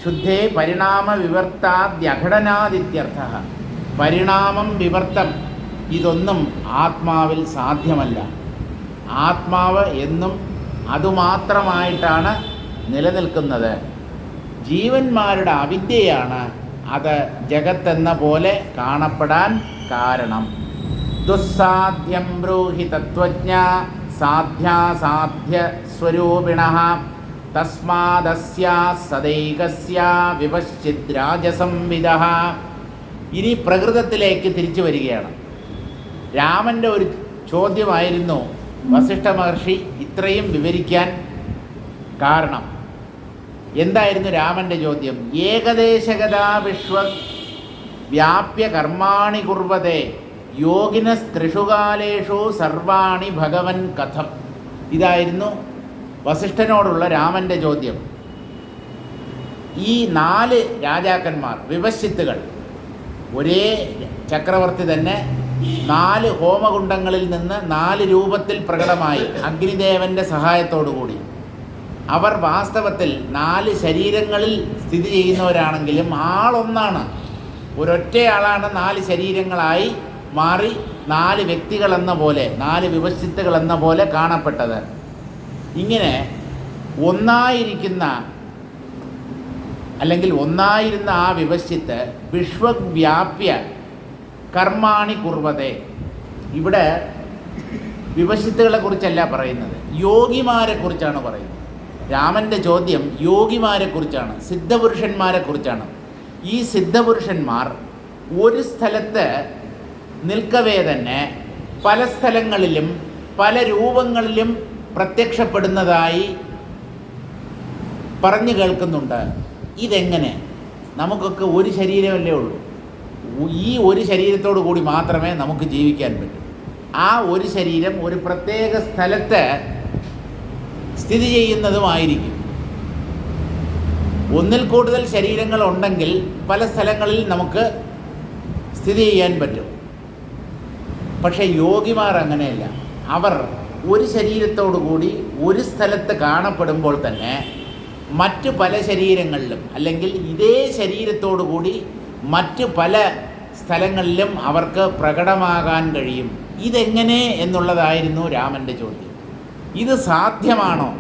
ശുദ്ധേ പരിണാമ വിവർത്താദ്യഘടനാദിത്യർത്ഥ. പരിണാമം, വിവർത്തം ഇതൊന്നും ആത്മാവിൽ സാധ്യമല്ല. ആത്മാവ് എന്നും അതുമാത്രമായിട്ടാണ് നിലനിൽക്കുന്നത്. ജീവന്മാരുടെ അവിദ്യയാണ് അത് ജഗത്തെന്ന പോലെ കാണപ്പെടാൻ കാരണം. ദുസ്സാധ്യം ബ്രൂഹി തത്വജ്ഞ സാധ്യാസാധ്യ സ്വരൂപിണഃ തസ്മാദസ്യാ സദൈകസ്യാ വിപശ്ചിദ്രാജസംവിദഃ. ഇനി പ്രകൃതത്തിലേക്ക് തിരിച്ചു വരികയാണ്. രാമൻ്റെ ഒരു ചോദ്യമായിരുന്നു വസിഷ്ഠ മഹർഷി ഇത്രയും വിവരിക്കാൻ കാരണം. എന്തായിരുന്നു രാമൻ്റെ ചോദ്യം? ഏകദേശഗതാ വിശ്വ വ്യാപ്യ കർമാണി കുർവതേ യോഗിനസ്ത്രിഷുകാലേഷു സർവാണി ഭഗവൻ കഥം. ഇതായിരുന്നു വസിഷ്ഠനോടുള്ള രാമൻ്റെ ചോദ്യം. ഈ 4 രാജാക്കന്മാർ, വിപശ്ചിത്തുകൾ, ഒരേ ചക്രവർത്തി തന്നെ 4 ഹോമകുണ്ഡങ്ങളിൽ നിന്ന് 4 രൂപത്തിൽ പ്രകടമായി അഗ്നിദേവൻ്റെ സഹായത്തോടുകൂടി. അവർ വാസ്തവത്തിൽ 4 ശരീരങ്ങളിൽ സ്ഥിതി ചെയ്യുന്നവരാണെങ്കിലും ആളൊന്നാണ്. ഒരൊറ്റയാളാണ് 4 ശരീരങ്ങളായി മാറി 4 വ്യക്തികളെന്ന പോലെ, 4 വിപശ്ചിത്തുകളെന്ന പോലെ കാണപ്പെട്ടത്. ഇങ്ങനെ ഒന്നായിരുന്ന ആ വിപശ്ചിത്ത് വിശ്വവ്യാപ്യ കർമാണി കുർവതേ. ഇവിടെ വിപശ്ചിത്തുകളെ കുറിച്ചല്ല പറയുന്നത്, യോഗിമാരെ കുറിച്ചാണ് പറയുന്നത്. രാമൻ്റെ ചോദ്യം യോഗിമാരെ കുറിച്ചാണ്, സിദ്ധപുരുഷന്മാരെ കുറിച്ചാണ്. ഈ സിദ്ധപുരുഷന്മാർ ഒരു സ്ഥലത്ത് നിൽക്കവേ തന്നെ പല സ്ഥലങ്ങളിലും പല രൂപങ്ങളിലും പ്രത്യക്ഷപ്പെടുന്നതായി പറഞ്ഞു കേൾക്കുന്നുണ്ട്. ഇതെങ്ങനെ? നമുക്കൊക്കെ ഒരു ശരീരമല്ലേ ഉള്ളൂ. ഈ ഒരു ശരീരത്തോടു കൂടി മാത്രമേ നമുക്ക് ജീവിക്കാൻ പറ്റൂ. ആ ഒരു ശരീരം ഒരു പ്രത്യേക സ്ഥലത്ത് സ്ഥിതി ചെയ്യുന്നതുമായിരിക്കും. ഒന്നിൽ കൂടുതൽ ശരീരങ്ങൾ ഉണ്ടെങ്കിൽ പല സ്ഥലങ്ങളിൽ നമുക്ക് സ്ഥിതി ചെയ്യാൻ പറ്റും. പക്ഷേ യോഗിമാർ അങ്ങനെയല്ല. അവർ ഒരു ശരീരത്തോടു കൂടി ഒരു സ്ഥലത്ത് കാണപ്പെടുമ്പോൾ തന്നെ മറ്റു പല ശരീരങ്ങളിലും, അല്ലെങ്കിൽ ഇതേ ശരീരത്തോടു കൂടി മറ്റു പല സ്ഥലങ്ങളിലും അവർക്ക് പ്രകടമാകാൻ കഴിയും. ഇതെങ്ങനെ എന്നുള്ളതായിരുന്നു രാമൻ്റെ ചോദ്യം. ഇത് സാധ്യമാണോ?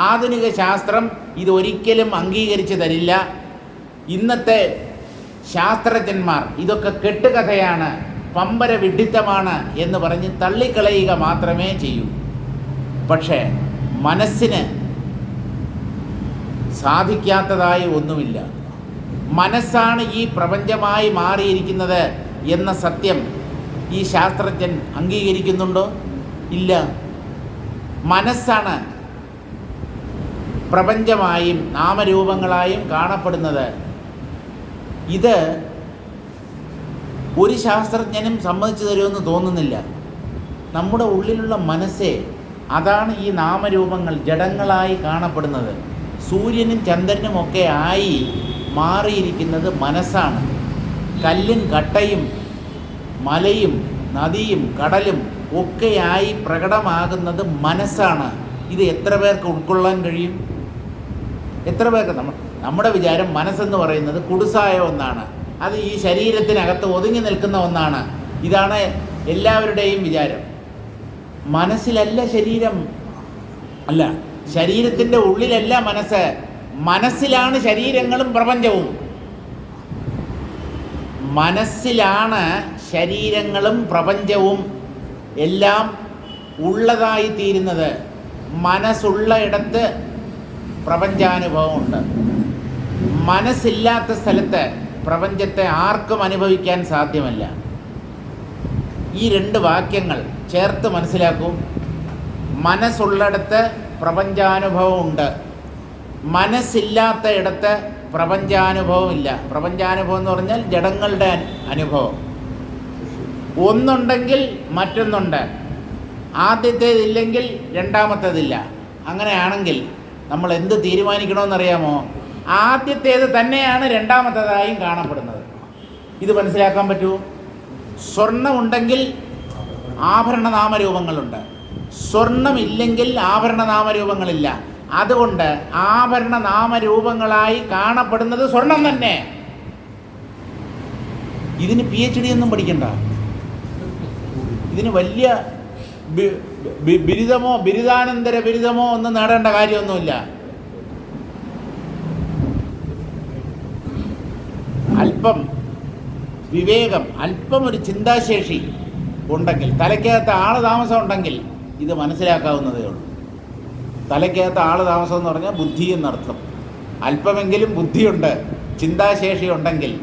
ആധുനിക ശാസ്ത്രം ഇതൊരിക്കലും അംഗീകരിച്ച് തരില്ല. ഇന്നത്തെ ശാസ്ത്രജ്ഞന്മാർ ഇതൊക്കെ കെട്ടുകഥയാണ്, പമ്പര വിഡ്ഢിത്തമാണ് എന്ന് പറഞ്ഞ് തള്ളിക്കളയുക മാത്രമേ ചെയ്യൂ. പക്ഷേ മനസ്സിന് സാധിക്കാത്തതായി ഒന്നുമില്ല. മനസ്സാണ് ഈ പ്രപഞ്ചമായി മാറിയിരിക്കുന്നത് എന്ന സത്യം ഈ ശാസ്ത്രജ്ഞൻ അംഗീകരിക്കുന്നുണ്ടോ? ഇല്ല. മനസ്സാണ് പ്രപഞ്ചമായും നാമരൂപങ്ങളായും കാണപ്പെടുന്നത്. ഇത് ഒരു ശാസ്ത്രജ്ഞനും സമ്മതിച്ചു തരുമെന്ന് തോന്നുന്നില്ല. നമ്മുടെ ഉള്ളിലുള്ള മനസ്സേ, അതാണ് ഈ നാമരൂപങ്ങൾ ജഡങ്ങളായി കാണപ്പെടുന്നത്. സൂര്യനും ചന്ദ്രനുമൊക്കെ ആയി മാറിയിരിക്കുന്നത് മനസ്സാണ്. കല്ലും കട്ടയും മലയും നദിയും കടലും ഒക്കെയായി പ്രകടമാകുന്നത് മനസ്സാണ്. ഇത് എത്ര പേർക്ക് ഉൾക്കൊള്ളാൻ കഴിയും? എത്ര പേർക്ക്? നമ്മുടെ വിചാരം മനസ്സെന്ന് പറയുന്നത് കുടുസായ ഒന്നാണ്, അത് ഈ ശരീരത്തിനകത്ത് ഒതുങ്ങി നിൽക്കുന്ന ഒന്നാണ്. ഇതാണ് എല്ലാവരുടെയും വിചാരം. മനസ്സിലല്ല ശരീരം, അല്ല, ശരീരത്തിൻ്റെ ഉള്ളിലല്ല മനസ്സ്. മനസ്സിലാണ് ശരീരങ്ങളും പ്രപഞ്ചവും. മനസ്സിലാണ് ശരീരങ്ങളും പ്രപഞ്ചവും എല്ലാം ഉള്ളതായി തീരുന്നത്. മനസ്സുള്ള ഇടത്ത് പ്രപഞ്ചാനുഭവമുണ്ട്. മനസ്സില്ലാത്ത സ്ഥലത്ത് പ്രപഞ്ചത്തെ ആർക്കും അനുഭവിക്കാൻ സാധ്യമല്ല. ഈ 2 വാക്യങ്ങൾ ചേർത്ത് മനസ്സിലാക്കൂ. മനസ്സുള്ളിടത്ത് പ്രപഞ്ചാനുഭവമുണ്ട്, മനസ്സില്ലാത്ത ഇടത്ത് പ്രപഞ്ചാനുഭവമില്ല. പ്രപഞ്ചാനുഭവം എന്ന് പറഞ്ഞാൽ ജഡങ്ങളുടെ അനുഭവം. ഒന്നുണ്ടെങ്കിൽ മറ്റൊന്നുണ്ട്, ആദ്യത്തേതില്ലെങ്കിൽ രണ്ടാമത്തേതില്ല. അങ്ങനെയാണെങ്കിൽ നമ്മൾ എന്ത് തീരുമാനിക്കണമെന്നറിയാമോ? ആദ്യത്തേത് തന്നെയാണ് രണ്ടാമത്തേതായും കാണപ്പെടുന്നത്. ഇത് മനസ്സിലാക്കാൻ പറ്റൂ. സ്വർണ്ണമുണ്ടെങ്കിൽ ആഭരണനാമരൂപങ്ങളുണ്ട്, സ്വർണ്ണമില്ലെങ്കിൽ ആഭരണനാമരൂപങ്ങളില്ല. അതുകൊണ്ട് ആഭരണ നാമരൂപങ്ങളായി കാണപ്പെടുന്നത് സ്വർണം തന്നെ. ഇതിന് PhD ഒന്നും പഠിക്കണ്ട, ഇതിന് വലിയ ബിരുദമോ ബിരുദാനന്തര ബിരുദമോ ഒന്നും നേടേണ്ട കാര്യമൊന്നുമില്ല. അല്പം വിവേകം, അല്പം ഒരു ചിന്താശേഷി ഉണ്ടെങ്കിൽ, തലയ്ക്കകത്ത് ആൾ താമസം ഉണ്ടെങ്കിൽ ഇത് മനസ്സിലാക്കാവുന്നതേ ഉള്ളൂ. തലയ്ക്കകത്ത് ആൾ താമസം എന്ന് പറഞ്ഞാൽ ബുദ്ധി എന്നർത്ഥം. അല്പമെങ്കിലും ബുദ്ധിയുണ്ട്, ചിന്താശേഷി ഉണ്ടെങ്കിൽ,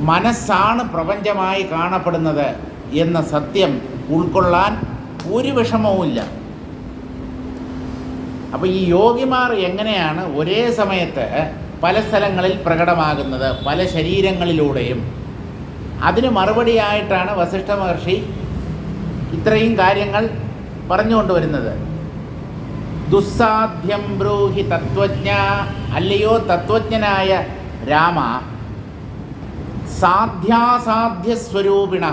മനസ്സാണ് പ്രപഞ്ചമായി കാണപ്പെടുന്നത് എന്ന സത്യം ഉൾക്കൊള്ളാൻ ഒരു വിഷമവുമില്ല. അപ്പോൾ ഈ യോഗിമാർ എങ്ങനെയാണ് ഒരേ സമയത്ത് പല സ്ഥലങ്ങളിൽ പ്രകടമാകുന്നത്, പല ശരീരങ്ങളിലൂടെയും? അതിന് മറുപടിയായിട്ടാണ് വസിഷ്ഠ മഹർഷി ഇത്രയും കാര്യങ്ങൾ പറഞ്ഞുകൊണ്ടുവരുന്നത്. ദുസ്സാധ്യം ബ്രൂഹി തത്വജ്ഞ, അല്ലയോ തത്വജ്ഞനായ രാമ, സാധ്യാസാധ്യ സ്വരൂപിണ.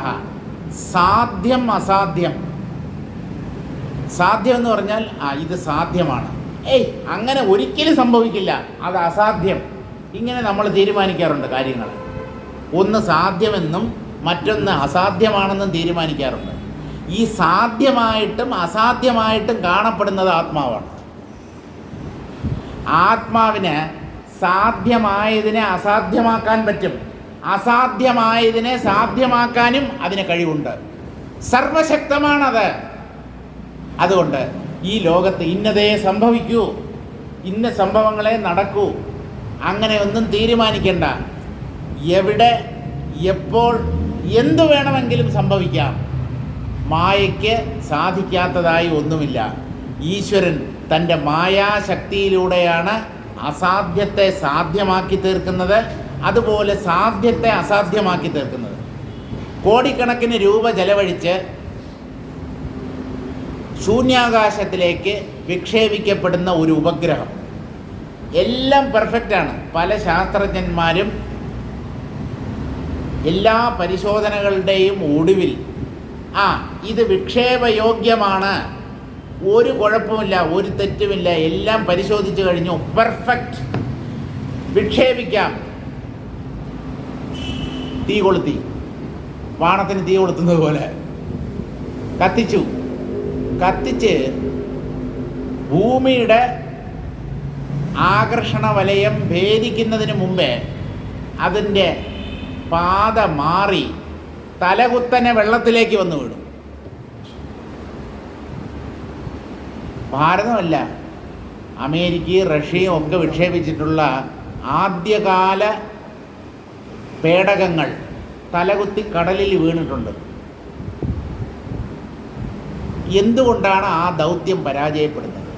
സാധ്യം അസാധ്യം, സാധ്യം എന്ന് പറഞ്ഞാൽ ഇത് സാധ്യമാണ്, അങ്ങനെ ഒരിക്കലും സംഭവിക്കില്ല, അത് അസാധ്യം. ഇങ്ങനെ നമ്മൾ തീരുമാനിക്കാറുണ്ട് കാര്യങ്ങൾ. ഒന്ന് സാധ്യമെന്നും മറ്റൊന്ന് അസാധ്യമാണെന്നും തീരുമാനിക്കാറുണ്ട്. ഈ സാധ്യമായിട്ടും അസാധ്യമായിട്ടും കാണപ്പെടുന്നത് ആത്മാവാണ്. ആത്മാവിന് സാധ്യമായതിനെ അസാധ്യമാക്കാൻ പറ്റും, അസാധ്യമായതിനെ സാധ്യമാക്കാനും അതിന് കഴിവുണ്ട്. സർവശക്തമാണത്. അതുകൊണ്ട് ഈ ലോകത്ത് ഇന്നതേ സംഭവിക്കൂ, ഇന്ന സംഭവങ്ങളെ നടക്കൂ, അങ്ങനെ ഒന്നും തീരുമാനിക്കേണ്ട. എവിടെ എപ്പോൾ എന്തു വേണമെങ്കിലും സംഭവിക്കാം. മായയ്ക്ക് സാധിക്കാത്തതായി ഒന്നുമില്ല. ഈശ്വരൻ തൻ്റെ മായാശക്തിയിലൂടെയാണ് അസാധ്യത്തെ സാധ്യമാക്കി തീർക്കുന്നത്, അതുപോലെ സാധ്യത്തെ അസാധ്യമാക്കി തീർക്കുന്നത്. കോടിക്കണക്കിന് രൂപ ചെലവഴിച്ച് ശൂന്യാകാശത്തിലേക്ക് വിക്ഷേപിക്കപ്പെടുന്ന ഒരു ഉപഗ്രഹം, എല്ലാം പെർഫെക്റ്റാണ്. പല ശാസ്ത്രജ്ഞന്മാരും എല്ലാ പരിശോധനകളുടെയും ഒടുവിൽ ഇത് വിക്ഷേപയോഗ്യമാണ്, ഒരു കുഴപ്പമില്ല, ഒരു തെറ്റുമില്ല, എല്ലാം പരിശോധിച്ച് കഴിഞ്ഞു, പെർഫെക്റ്റ്, വിക്ഷേപിക്കാം. തീ കൊളുത്തി, വാണത്തിന് തീ കൊളുത്തുന്നത് പോലെ കത്തിച്ച് ഭൂമിയുടെ ആകർഷണ വലയം ഭേദിക്കുന്നതിന് മുമ്പേ അതിൻ്റെ പാത മാറി തലകുത്തനെ വെള്ളത്തിലേക്ക് വന്നു വീടും. ഭാരതമല്ല, അമേരിക്കയും റഷ്യയും ഒക്കെ വിക്ഷേപിച്ചിട്ടുള്ള ആദ്യകാല പേടകങ്ങൾ തലകുത്തി കടലിൽ വീണിട്ടുണ്ട്. എന്തുകൊണ്ടാണ് ആ ദൗത്യം പരാജയപ്പെടുന്നത്?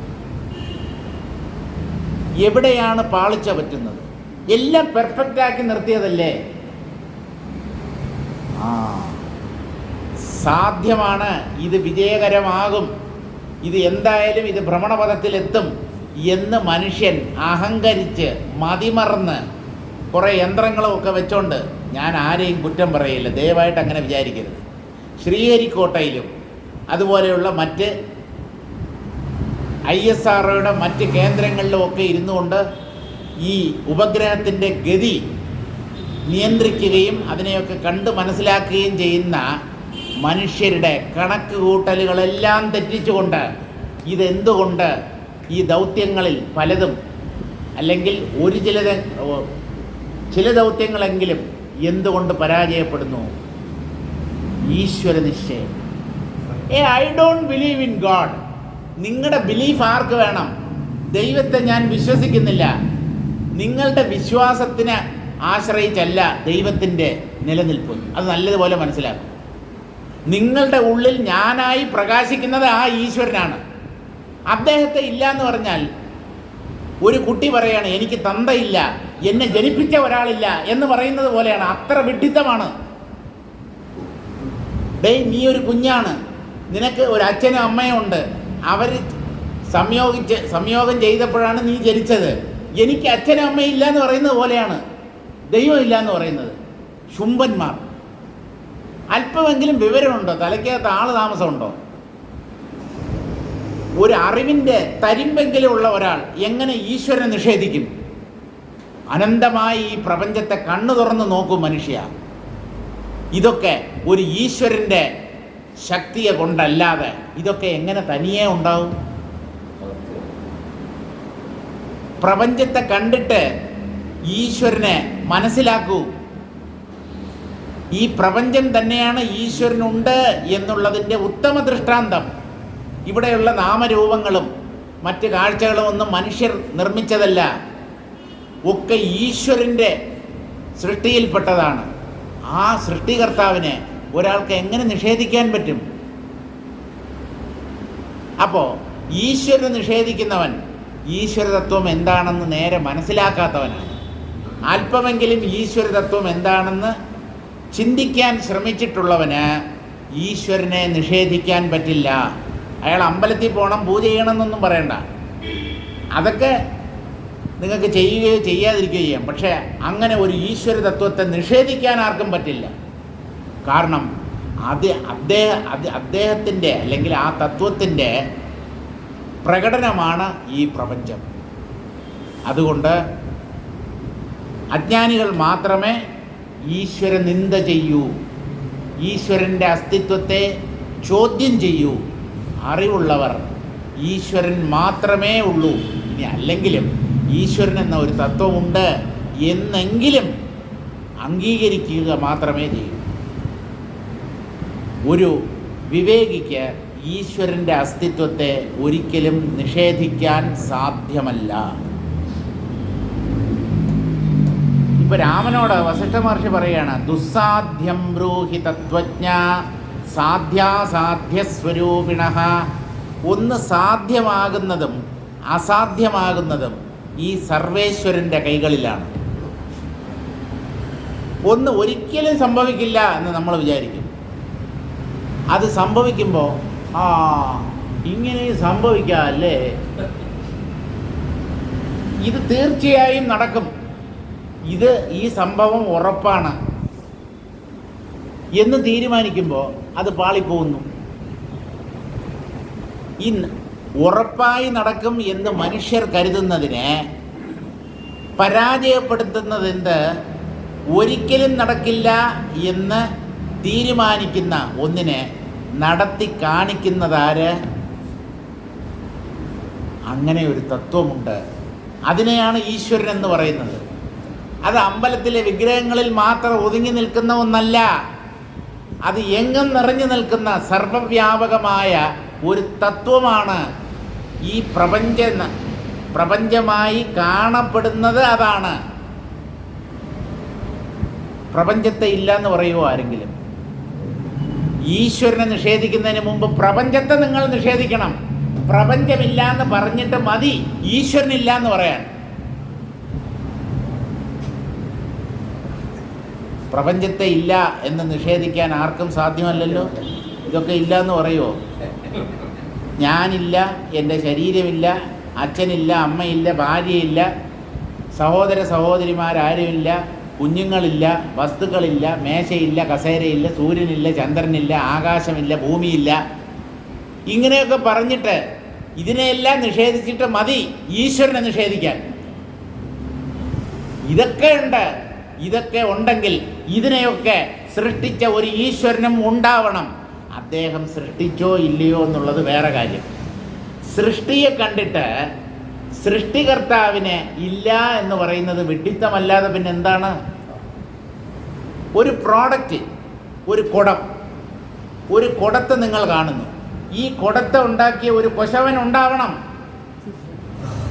എവിടെയാണ് പാളിച്ച പറ്റുന്നത്? എല്ലാം പെർഫെക്റ്റാക്കി നിർത്തിയതല്ലേ? സാധ്യമാണ്, ഇത് വിജയകരമാകും, ഇത് എന്തായാലും ഇത് ഭ്രമണപഥത്തിലെത്തും എന്ന് മനുഷ്യൻ അഹങ്കരിച്ച് മതിമറന്ന് കുറേ യന്ത്രങ്ങളും ഒക്കെ വെച്ചോണ്ട്, ഞാൻ ആരെയും കുറ്റം പറയില്ല, ദയവായിട്ട് അങ്ങനെ വിചാരിക്കരുത്. ശ്രീഹരിക്കോട്ടയിലും അതുപോലെയുള്ള മറ്റ് ISROയുടെ മറ്റ് കേന്ദ്രങ്ങളിലുമൊക്കെ ഇരുന്നു കൊണ്ട് ഈ ഉപഗ്രഹത്തിൻ്റെ ഗതി നിയന്ത്രിക്കുകയും അതിനെയൊക്കെ കണ്ട് മനസ്സിലാക്കുകയും ചെയ്യുന്ന മനുഷ്യരുടെ കണക്ക് കൂട്ടലുകളെല്ലാം തെറ്റിച്ചുകൊണ്ട് ഇതെന്തുകൊണ്ട് ഈ ദൗത്യങ്ങളിൽ പലതും, അല്ലെങ്കിൽ ചില ദൗത്യങ്ങളെങ്കിലും എന്തുകൊണ്ട് പരാജയപ്പെടുന്നു? ഈശ്വര നിശ്ചയം. I don't believe in God. നിങ്ങളുടെ ബിലീഫ് ആർക്ക് വേണം? ദൈവത്തെ ഞാൻ വിശ്വസിക്കുന്നില്ല. നിങ്ങളുടെ വിശ്വാസത്തിന് ആശ്രയിച്ചല്ല ദൈവത്തിൻ്റെ നിലനിൽപ്പ്. അത് നല്ലതുപോലെ മനസ്സിലാക്കും. നിങ്ങളുടെ ഉള്ളിൽ ഞാനായി പ്രകാശിക്കുന്നത് ആ ഈശ്വരനാണ്. അദ്ദേഹത്തെ ഇല്ല എന്ന് പറഞ്ഞാൽ, ഒരു കുട്ടി പറയാണ് എനിക്ക് തന്തയില്ല, എന്നെ ജനിപ്പിച്ച ഒരാളില്ല എന്ന് പറയുന്നത് പോലെയാണ്. അത്ര വിഡ്ഢിത്തമാണ്. നീ ഒരു കുഞ്ഞാണ്, നിനക്ക് ഒരു അച്ഛനും അമ്മയും ഉണ്ട്, അവർ സംയോഗം ചെയ്തപ്പോഴാണ് നീ ജനിച്ചത്. എനിക്ക് അച്ഛനും അമ്മയും ഇല്ല എന്ന് പറയുന്നത് പോലെയാണ് ദൈവം ഇല്ല എന്ന് പറയുന്നത്. ശുംഭന്മാർ. അല്പമെങ്കിലും വിവരമുണ്ടോ? തലയ്ക്കകത്ത് ആൾ താമസമുണ്ടോ? ഒരു അറിവിൻ്റെ തരിമ്പെങ്കിലും ഉള്ള ഒരാൾ എങ്ങനെ ഈശ്വരനെ നിഷേധിക്കും? അനന്തമായി ഈ പ്രപഞ്ചത്തെ കണ്ണു തുറന്ന് നോക്കും മനുഷ്യ. ഇതൊക്കെ ഒരു ഈശ്വരൻ്റെ ശക്തിയെ കൊണ്ടല്ലാതെ ഇതൊക്കെ എങ്ങനെ തനിയെ ഉണ്ടാവും? പ്രപഞ്ചത്തെ കണ്ടിട്ട് ഈശ്വരനെ മനസ്സിലാക്കൂ. ഈ പ്രപഞ്ചം തന്നെയാണ് ഈശ്വരനുണ്ട് എന്നുള്ളതിൻ്റെ ഉത്തമ ദൃഷ്ടാന്തം. ഇവിടെയുള്ള നാമരൂപങ്ങളും മറ്റ് കാഴ്ചകളും ഒന്നും മനുഷ്യർ നിർമ്മിച്ചതല്ല, ഒക്കെ ഈശ്വരൻ്റെ സൃഷ്ടിയിൽപ്പെട്ടതാണ്. ആ സൃഷ്ടികർത്താവിനെ ഒരാൾക്ക് എങ്ങനെ നിഷേധിക്കാൻ പറ്റും? അപ്പോൾ ഈശ്വരനെ നിഷേധിക്കുന്നവൻ ഈശ്വരതത്വം എന്താണെന്ന് നേരെ മനസ്സിലാക്കാത്തവനാണ്. അല്പമെങ്കിലും ഈശ്വരതത്വം എന്താണെന്ന് ചിന്തിക്കാൻ ശ്രമിച്ചിട്ടുള്ളവന് ഈശ്വരനെ നിഷേധിക്കാൻ പറ്റില്ല. അയാൾ അമ്പലത്തിൽ പോകണം, പൂജ ചെയ്യണമെന്നൊന്നും പറയണ്ട. അതൊക്കെ നിങ്ങൾക്ക് ചെയ്യുകയോ ചെയ്യാതിരിക്കുകയോ ചെയ്യാം. പക്ഷേ അങ്ങനെ ഒരു ഈശ്വര തത്വത്തെ നിഷേധിക്കാൻ ആർക്കും പറ്റില്ല. കാരണം അദ്ദേഹത്തിൻ്റെ അല്ലെങ്കിൽ ആ തത്വത്തിൻ്റെ പ്രകടനമാണ് ഈ പ്രപഞ്ചം. അതുകൊണ്ട് അജ്ഞാനികൾ മാത്രമേ ഈശ്വര നിന്ദ ചെയ്യൂ, ഈശ്വരൻ്റെ അസ്തിത്വത്തെ ചോദ്യം ചെയ്യൂ. അറിവുള്ളവർ ഈശ്വരൻ മാത്രമേ ഉള്ളൂ, ഇനി അല്ലെങ്കിലും ഈശ്വരൻ എന്ന ഒരു തത്വമുണ്ട് എന്നെങ്കിലും അംഗീകരിക്കുക മാത്രമേ ചെയ്യൂ. ഒരു വിവേകിക്ക് ഈശ്വരൻ്റെ അസ്തിത്വത്തെ ഒരിക്കലും നിഷേധിക്കാൻ സാധ്യമല്ല. ഇപ്പോൾ രാമനോട് വസിഷ്ഠ മഹർഷി പറയുകയാണ്, ദുസ്സാധ്യം ബ്രൂഹി തത്വജ്ഞ സാധ്യാസാധ്യസ്വരൂപിണഃ. ഒന്ന് സാധ്യമാകുന്നതും അസാധ്യമാകുന്നതും ഈ സർവേശ്വരൻ്റെ കൈകളിലാണ്. ഒന്ന് ഒരിക്കലും സംഭവിക്കില്ല എന്ന് നമ്മൾ വിചാരിക്കും. അത് സംഭവിക്കുമ്പോൾ ഇങ്ങനെ സംഭവിക്കാം അല്ലേ, ഇത് തീർച്ചയായും നടക്കും, ഈ സംഭവം ഉറപ്പാണ് എന്ന് തീരുമാനിക്കുമ്പോൾ അത് പാളിപ്പോകുന്നു. ഉറപ്പായി നടക്കും എന്ന് മനുഷ്യർ കരുതുന്നതിനെ പരാജയപ്പെടുത്തുന്നതെന്ത്? ഒരിക്കലും നടക്കില്ല എന്ന് തീരുമാനിക്കുന്ന ഒന്നിനെ നടത്തി കാണിക്കുന്നതാര്? അങ്ങനെ ഒരു തത്വമുണ്ട്. അതിനെയാണ് ഈശ്വരൻ എന്ന് പറയുന്നത്. അത് അമ്പലത്തിലെ വിഗ്രഹങ്ങളിൽ മാത്രം ഒതുങ്ങി നിൽക്കുന്ന ഒന്നല്ല. അത് എങ്ങും നിറഞ്ഞു നിൽക്കുന്ന സർവവ്യാപകമായ ഒരു തത്വമാണ്. ഈ പ്രപഞ്ചമായി കാണപ്പെടുന്നത് അതാണ്. പ്രപഞ്ചത്തെ ഇല്ല എന്ന് പറയുമോ ആരെങ്കിലും? ഈശ്വരനെ നിഷേധിക്കുന്നതിന് മുമ്പ് പ്രപഞ്ചത്തെ നിങ്ങൾ നിഷേധിക്കണം. പ്രപഞ്ചമില്ല എന്ന് പറഞ്ഞിട്ട് മതി ഈശ്വരനില്ല എന്ന് പറയാൻ. പ്രപഞ്ചത്തെ ഇല്ല എന്ന് നിഷേധിക്കാൻ ആർക്കും സാധ്യമല്ലല്ലോ. ഇതൊക്കെ ഇല്ല എന്ന് പറയുമോ? ഞാനില്ല, എൻ്റെ ശരീരമില്ല, അച്ഛനില്ല, അമ്മയില്ല, ഭാര്യയില്ല, സഹോദര സഹോദരിമാരാരുമില്ല, കുഞ്ഞുങ്ങളില്ല, വസ്തുക്കളില്ല, മേശയില്ല, കസേരയില്ല, സൂര്യനില്ല, ചന്ദ്രനില്ല, ആകാശമില്ല, ഭൂമിയില്ല, ഇങ്ങനെയൊക്കെ പറഞ്ഞിട്ട് ഇതിനെയെല്ലാം നിഷേധിച്ചിട്ട് മതി ഈശ്വരനെ നിഷേധിക്കാൻ. ഇതൊക്കെ ഉണ്ട്. ഇതൊക്കെ ഉണ്ടെങ്കിൽ ഇതിനെയൊക്കെ സൃഷ്ടിച്ച ഒരു ഈശ്വരനും ഉണ്ടാവണം. അദ്ദേഹം സൃഷ്ടിച്ചോ ഇല്ലയോ എന്നുള്ളത് വേറെ കാര്യം. സൃഷ്ടിയെ കണ്ടിട്ട് സൃഷ്ടികർത്താവിനെ ഇല്ല എന്ന് പറയുന്നത് വിഡ്ഢിത്തമല്ലാതെ പിന്നെ എന്താണ്? ഒരു പ്രോഡക്റ്റ്, ഒരു കുടത്തെ നിങ്ങൾ കാണുന്നു. ഈ കുടത്തെ ഉണ്ടാക്കിയ ഒരു കൊശവൻ ഉണ്ടാവണം,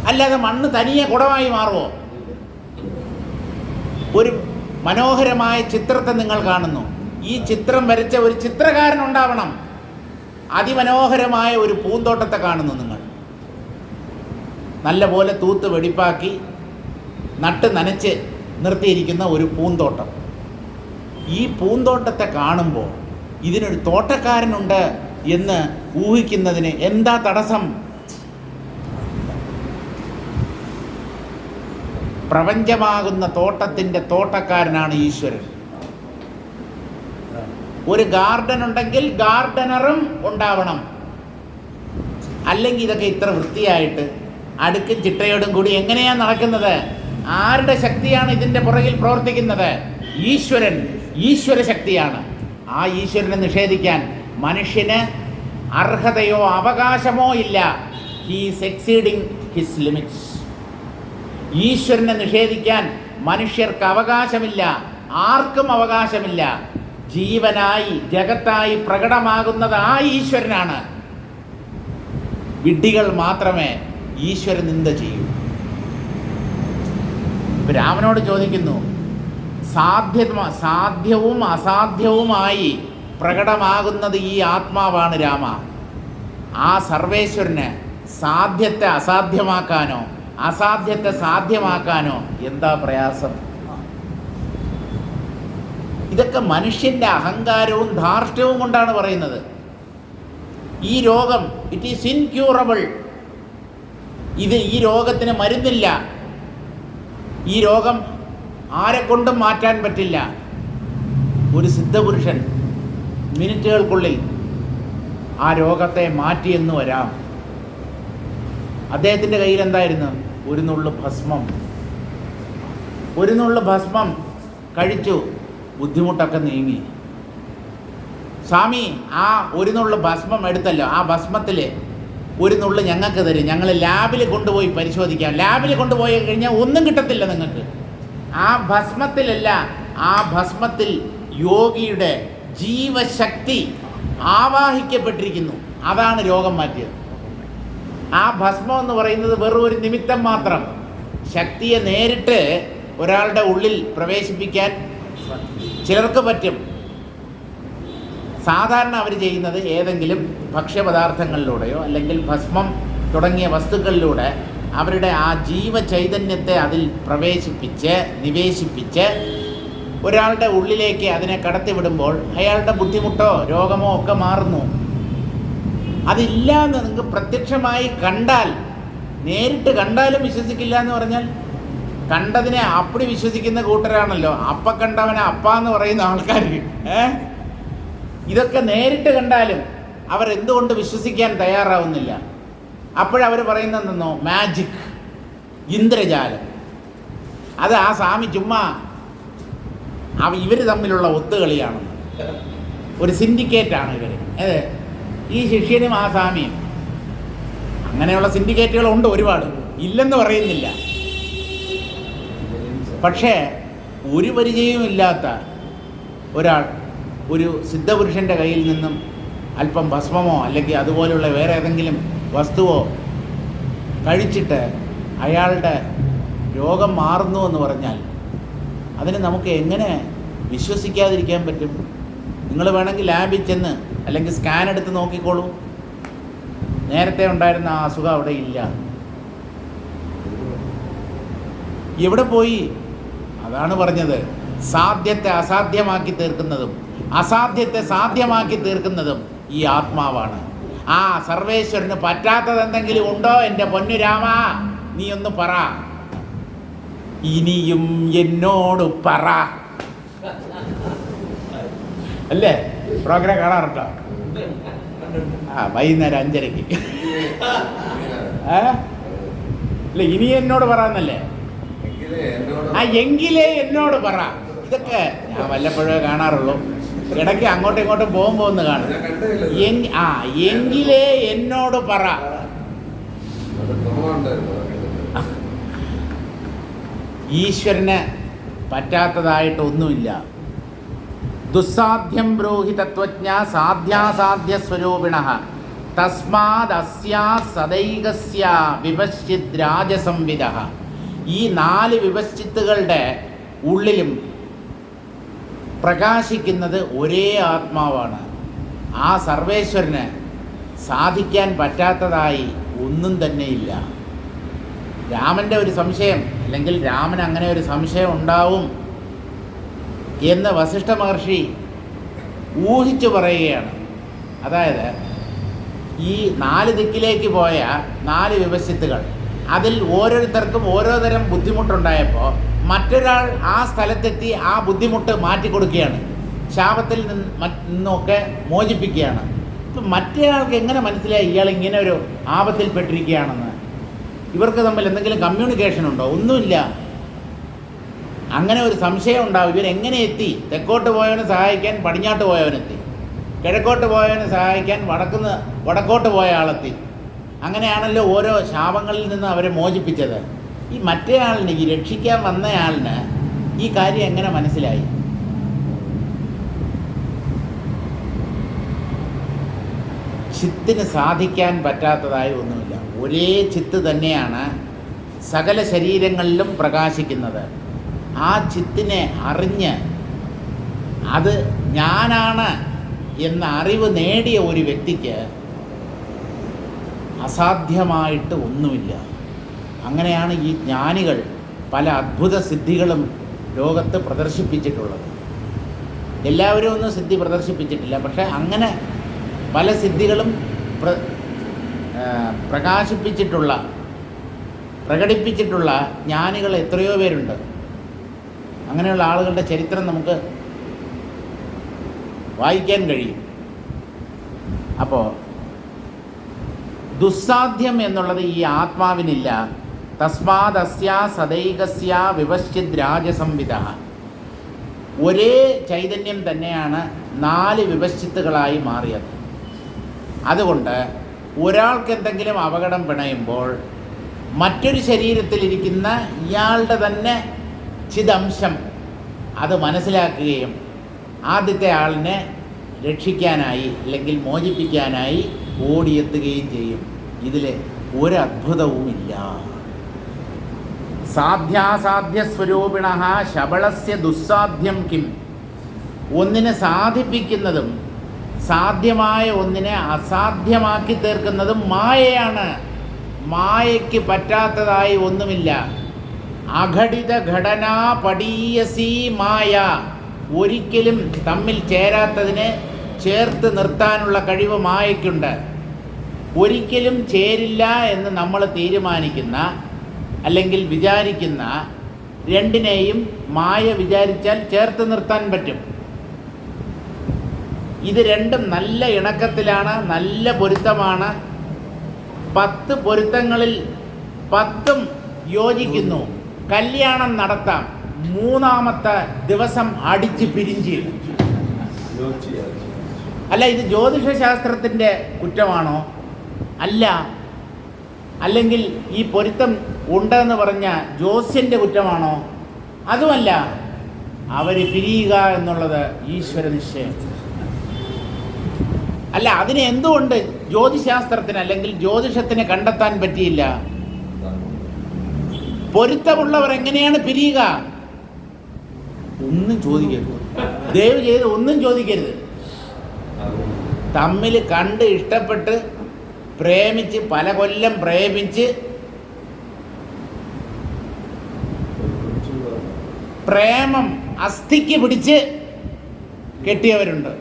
അല്ലാതെ മണ്ണ് തനിയെ കുടമായി മാറുമോ? ഒരു മനോഹരമായ ചിത്രത്തെ നിങ്ങൾ കാണുന്നു. ഈ ചിത്രം വരച്ച ഒരു ചിത്രകാരൻ ഉണ്ടാവണം. അതിമനോഹരമായ ഒരു പൂന്തോട്ടത്തെ കാണുന്നു നിങ്ങൾ. നല്ല പോലെ തൂത്ത് വെടിപ്പാക്കി നട്ട് നനച്ച് നിർത്തിയിരിക്കുന്ന ഒരു പൂന്തോട്ടം. ഈ പൂന്തോട്ടത്തെ കാണുമ്പോൾ ഇതിനൊരു തോട്ടക്കാരനുണ്ട് എന്ന് ഊഹിക്കുന്നതിന് എന്താ തടസ്സം? പ്രപഞ്ചമാകുന്ന തോട്ടത്തിൻ്റെ തോട്ടക്കാരനാണ് ഈശ്വരൻ. ഒരു ഗാർഡൻ ഉണ്ടെങ്കിൽ ഗാർഡനറും ഉണ്ടാവണം. അല്ലെങ്കിൽ ഇതൊക്കെ ഇത്ര വൃത്തിയായിട്ട് അടുക്കും ചിട്ടയോടും കൂടി എങ്ങനെയാണ് നടക്കുന്നത്? ആരുടെ ശക്തിയാണ് ഇതിൻ്റെ പുറകിൽ പ്രവർത്തിക്കുന്നത്? ഈശ്വര ശക്തിയാണ്. ആ ഈശ്വരനെ നിഷേധിക്കാൻ മനുഷ്യന് അർഹതയോ അവകാശമോ ഇല്ല. He's exceeding his limits. ഈശ്വരനെ നിഷേധിക്കാൻ മനുഷ്യർക്ക് അവകാശമില്ല, ആർക്കും അവകാശമില്ല. ജീവനായി ജഗത്തായി പ്രകടമാകുന്നത് ആ ഈശ്വരനാണ്. വിഡ്ഢികൾ മാത്രമേ ഈശ്വര നിന്ദ ചെയ്യൂ. രാമനോട് ചോദിക്കുന്നു, സാധ്യവും അസാധ്യവുമായി പ്രകടമാകുന്നത് ഈ ആത്മാവാണ് രാമ. ആ സർവേശ്വരന് സാധ്യത്തെ അസാധ്യമാക്കാനോ അസാധ്യത്തെ സാധ്യമാക്കാനോ എന്താ പ്രയാസം? ഇതൊക്കെ മനുഷ്യൻ്റെ അഹങ്കാരവും ധാർഷ്ട്യവും കൊണ്ടാണ് പറയുന്നത്. ഈ രോഗം ഇറ്റ് ഈസ് ഇൻക്യൂറബിൾ. ഈ രോഗത്തിന് മരുന്നില്ല. ഈ രോഗം ആരെക്കൊണ്ടും മാറ്റാൻ പറ്റില്ല. ഒരു സിദ്ധപുരുഷൻ മിനിറ്റുകൾക്കുള്ളിൽ ആ രോഗത്തെ മാറ്റിയെന്ന് വരാം. അദ്ദേഹത്തിൻ്റെ കയ്യിൽ എന്തായിരുന്നു? ഒരു നുള്ളു ഭസ്മം കഴിച്ചു, ബുദ്ധിമുട്ടൊക്കെ നീങ്ങി. സ്വാമി ആ ഒരു നുള്ളു ഭസ്മം എടുത്തല്ലോ, ആ ഭസ്മത്തിൽ ഒരു നുള്ളു ഞങ്ങൾക്ക് തരും, ഞങ്ങൾ ലാബിൽ കൊണ്ടുപോയി പരിശോധിക്കാം. ലാബിൽ കൊണ്ടുപോയി കഴിഞ്ഞാൽ ഒന്നും കിട്ടത്തില്ല നിങ്ങൾക്ക്. ആ ഭസ്മത്തിലല്ല, ആ ഭസ്മത്തിൽ യോഗിയുടെ ജീവശക്തി ആവാഹിക്കപ്പെട്ടിരിക്കുന്നു. അതാണ് രോഗം മാറ്റിയത്. ആ ഭസ്മം എന്ന് പറയുന്നത് വെറും ഒരു നിമിത്തം മാത്രം. ശക്തിയെ നേരിട്ട് ഒരാളുടെ ഉള്ളിൽ പ്രവേശിപ്പിക്കാൻ ചിലർക്ക് പറ്റും. സാധാരണ അവർ ചെയ്യുന്നത് ഏതെങ്കിലും ഭക്ഷ്യപദാർത്ഥങ്ങളിലൂടെയോ അല്ലെങ്കിൽ ഭസ്മം തുടങ്ങിയ വസ്തുക്കളിലൂടെ അവരുടെ ആ ജീവചൈതന്യത്തെ അതിൽ നിവേശിപ്പിച്ച് ഒരാളുടെ ഉള്ളിലേക്ക് അതിനെ കടത്തിവിടുമ്പോൾ അയാളുടെ ബുദ്ധിമുട്ടോ രോഗമോ ഒക്കെ മാറുന്നു. അതില്ല എന്ന് നിങ്ങൾക്ക് പ്രത്യക്ഷമായി കണ്ടാൽ, നേരിട്ട് കണ്ടാലും വിശ്വസിക്കില്ല എന്ന് പറഞ്ഞാൽ, കണ്ടതിനെ അപ്പടി വിശ്വസിക്കുന്ന കൂട്ടരാണല്ലോ അപ്പ കണ്ടവനെ അപ്പ എന്ന് പറയുന്ന ആൾക്കാർ. ഇതൊക്കെ നേരിട്ട് കണ്ടാലും അവരെന്തുകൊണ്ട് വിശ്വസിക്കാൻ തയ്യാറാവുന്നില്ല? അപ്പോഴവർ പറയുന്നതെന്നോ മാജിക്, ഇന്ദ്രജാലം. അത് ആ സ്വാമി ചുമ്മാ ഇവർ തമ്മിലുള്ള ഒത്തുകളിയാണെന്ന്. ഒരു സിൻഡിക്കേറ്റാണ് ഇവർ. ഈ ശിഷ്യനും ആ സ്വാമിയും. അങ്ങനെയുള്ള സിൻഡിക്കേറ്റുകളുണ്ട് ഒരുപാട്, ഇല്ലെന്ന് പറയുന്നില്ല. പക്ഷേ ഒരു പരിചയവുമില്ലാത്ത ഒരാൾ ഒരു സിദ്ധപുരുഷൻ്റെ കയ്യിൽ നിന്നും അല്പം ഭസ്മമോ അല്ലെങ്കിൽ അതുപോലെയുള്ള വേറെ ഏതെങ്കിലും വസ്തുവോ കഴിച്ചിട്ട് അയാളുടെ രോഗം മാറുന്നു എന്ന് പറഞ്ഞാൽ അതിന് നമുക്ക് എങ്ങനെ വിശ്വസിക്കാതിരിക്കാൻ പറ്റും? നിങ്ങൾ വേണമെങ്കിൽ ലാബിൽ ചെന്ന് അല്ലെങ്കിൽ സ്കാൻ എടുത്ത് നോക്കിക്കോളൂ. നേരത്തെ ഉണ്ടായിരുന്ന ആ അസുഖം അവിടെ ഇല്ല. എവിടെ പോയി? അതാണ് പറഞ്ഞത്, സാധ്യത്തെ അസാധ്യമാക്കി തീർക്കുന്നതും അസാധ്യത്തെ സാധ്യമാക്കി തീർക്കുന്നതും ഈ ആത്മാവാണ്. ആ സർവേശ്വരന് പറ്റാത്തത് എന്തെങ്കിലും ഉണ്ടോ? എൻ്റെ പൊന്നു രാമ, നീ ഒന്ന് പറ. ഇനിയും എന്നോട് പറ. അല്ലേ? പ്രോഗ്രാം കാണാറുണ്ടോ? വൈകുന്നേരം 5:30. അല്ല, ഇനി എന്നോട് പറയാന്നല്ലേ? എങ്കിലേ എന്നോട് പറ. ഇതൊക്കെ ഞാൻ വല്ലപ്പോഴേ കാണാറുള്ളൂ. ഇടയ്ക്ക് അങ്ങോട്ടും ഇങ്ങോട്ടും പോകുമ്പോൾ ഒന്ന് കാണും. എങ്കിലേ എന്നോട് പറ. ഈശ്വരന് പറ്റാത്തതായിട്ടൊന്നുമില്ല. ദുസ്സാധ്യം ബ്രൂഹി തത്വജ്ഞ സാധ്യാസാധ്യ സ്വരൂപിണഃ തസ്മാദസ്യാ സദൈകസ്യ വിപശ്ചിത് രാജസംവിദഃ. ഈ 4 വിപശ്ചിത്തുകളുടെ ഉള്ളിലും പ്രകാശിക്കുന്നത് ഒരേ ആത്മാവാണ്. ആ സർവേശ്വരന് സാധിക്കാൻ പറ്റാത്തതായി ഒന്നും തന്നെയില്ല. രാമൻ്റെ ഒരു സംശയം, അല്ലെങ്കിൽ രാമന് അങ്ങനെ ഒരു സംശയം ഉണ്ടാവും എന്ന് വസിഷ്ഠ മഹർഷി ഊഹിച്ചു പറയുകയാണ്. അതായത് ഈ 4 ദിക്കിലേക്ക് പോയ 4 വിപശ്ചിത്തുകൾ, അതിൽ ഓരോരുത്തർക്കും ഓരോ തരം ബുദ്ധിമുട്ടുണ്ടായപ്പോൾ മറ്റൊരാൾ ആ സ്ഥലത്തെത്തി ആ ബുദ്ധിമുട്ട് മാറ്റിക്കൊടുക്കുകയാണ്, ശാപത്തിൽ നിന്നൊക്കെ മോചിപ്പിക്കുകയാണ്. ഇപ്പം മറ്റേയാൾക്ക് എങ്ങനെ മനസ്സിലായി ഇയാൾ ഇങ്ങനെ ഒരു ആപത്തിൽപ്പെട്ടിരിക്കുകയാണെന്ന്? ഇവർക്ക് തമ്മിൽ എന്തെങ്കിലും കമ്മ്യൂണിക്കേഷൻ ഉണ്ടോ? ഒന്നുമില്ല. അങ്ങനെ ഒരു സംശയം ഉണ്ടാവും. ഇവരെങ്ങനെ എത്തി? തെക്കോട്ട് പോയവനെ സഹായിക്കാൻ പടിഞ്ഞാട്ട് പോയവനെത്തി, കിഴക്കോട്ട് പോയവനെ സഹായിക്കാൻ വടക്കോട്ട് പോയ ആളെത്തി. അങ്ങനെയാണല്ലോ ഓരോ ശാപങ്ങളിൽ നിന്ന് അവരെ മോചിപ്പിച്ചത്. ഈ മറ്റേ ആളിന്, ഈ രക്ഷിക്കാൻ വന്നയാളിന് ഈ കാര്യം എങ്ങനെ മനസ്സിലായി? ചിത്തിന് സാധിക്കാൻ പറ്റാത്തതായി ഒന്നുമില്ല. ഒരേ ചിത്ത് തന്നെയാണ് സകല ശരീരങ്ങളിലും പ്രകാശിക്കുന്നത്. ആ ചിത്തിനെ അറിഞ്ഞ് അത് ഞാനാണ് എന്ന അറിവ് നേടിയ ഒരു വ്യക്തിക്ക് അസാധ്യമായിട്ട് ഒന്നുമില്ല. അങ്ങനെയാണ് ഈ ജ്ഞാനികൾ പല അത്ഭുത സിദ്ധികളും ലോകത്ത് പ്രദർശിപ്പിച്ചിട്ടുള്ളത്. എല്ലാവരും ഒന്നും സിദ്ധി പ്രദർശിപ്പിച്ചിട്ടില്ല, പക്ഷേ അങ്ങനെ പല സിദ്ധികളും പ്രകടിപ്പിച്ചിട്ടുള്ള ജ്ഞാനികൾ എത്രയോ പേരുണ്ട്. അങ്ങനെയുള്ള ആളുകളുടെ ചരിത്രം നമുക്ക് വായിക്കാൻ കഴിയും. അപ്പോൾ ദുസ്സാധ്യം എന്നുള്ളത് ഈ ആത്മാവിനില്ല. തസ്മാദസ്യ സദൈകസ്യ വിവശ്ചിത് രാജസംവിധ. ഒരേ ചൈതന്യം തന്നെയാണ് 4 വിവശ്ചിത്തുകളായി മാറിയത്. അതുകൊണ്ട് ഒരാൾക്ക് എന്തെങ്കിലും അപകടം പിണയുമ്പോൾ മറ്റൊരു ശരീരത്തിലിരിക്കുന്ന ഇയാളുടെ തന്നെ ചിദംശം അത് മനസ്സിലാക്കുകയും ആദ്യത്തെ ആളിനെ രക്ഷിക്കാനായി അല്ലെങ്കിൽ മോചിപ്പിക്കാനായി ഓടിയെത്തുകയും ചെയ്യും. ഇതിൽ ഒരത്ഭുതവുമില്ല. സാധ്യാസാധ്യസ്വരൂപിണ ശബളസ്യ ദുസ്സാധ്യം കിം. ഒന്നിനെ സാധിപ്പിക്കുന്നതും സാധ്യമായ ഒന്നിനെ അസാധ്യമാക്കി തീർക്കുന്നതും മായയാണ്. മായയ്ക്ക് പറ്റാത്തതായി ഒന്നുമില്ല. അഘടിത ഘടനാ പടീയസി മായ. ഒരിക്കലും തമ്മിൽ ചേരാത്തതിനെ ചേർത്ത് നിർത്താനുള്ള കഴിവ് മായയ്ക്കുണ്ട്. ഒരിക്കലും ചേരില്ല എന്ന് നമ്മൾ തീരുമാനിക്കുന്ന അല്ലെങ്കിൽ വിചാരിക്കുന്ന രണ്ടിനെയും മായ വിചാരിച്ചാൽ ചേർത്ത് നിർത്താൻ പറ്റും. ഇത് രണ്ടും നല്ല ഇണക്കത്തിലാണ്, നല്ല പൊരുത്തമാണ്. 10 പൊരുത്തങ്ങളിൽ 10ഉം യോജിക്കുന്നു. കല്യാണം നടത്താം, 3ാമത്തെ ദിവസം അടിച്ച് പിരിഞ്ച്. അല്ല, ഇത് ജ്യോതിഷശാസ്ത്രത്തിൻ്റെ കുറ്റമാണോ? അല്ല. അല്ലെങ്കിൽ ഈ പൊരുത്തം ഉണ്ടെന്ന് പറഞ്ഞ ജ്യോത്സ്യൻ്റെ കുറ്റമാണോ? അതുമല്ല. അവർ പിരിയുക എന്നുള്ളത് ഈശ്വര നിശ്ചയം. അല്ല, അതിനെ എന്തുകൊണ്ട് ജ്യോതിശാസ്ത്രത്തിന് അല്ലെങ്കിൽ ജ്യോതിഷത്തിന് കണ്ടെത്താൻ പറ്റിയില്ല? പൊരുത്തമുള്ളവർ എങ്ങനെയാണ് പിരിയുക? ഒന്നും ചോദിക്കരുത്, ദയവ് ചെയ്ത് ഒന്നും ചോദിക്കരുത്. തമ്മിൽ കണ്ട് ഇഷ്ടപ്പെട്ട് പ്രേമിച്ച് പല കൊല്ലം പ്രേമിച്ച് പ്രേമം അസ്ഥിക്ക് പിടിച്ച് കെട്ടിയവരുണ്ട്.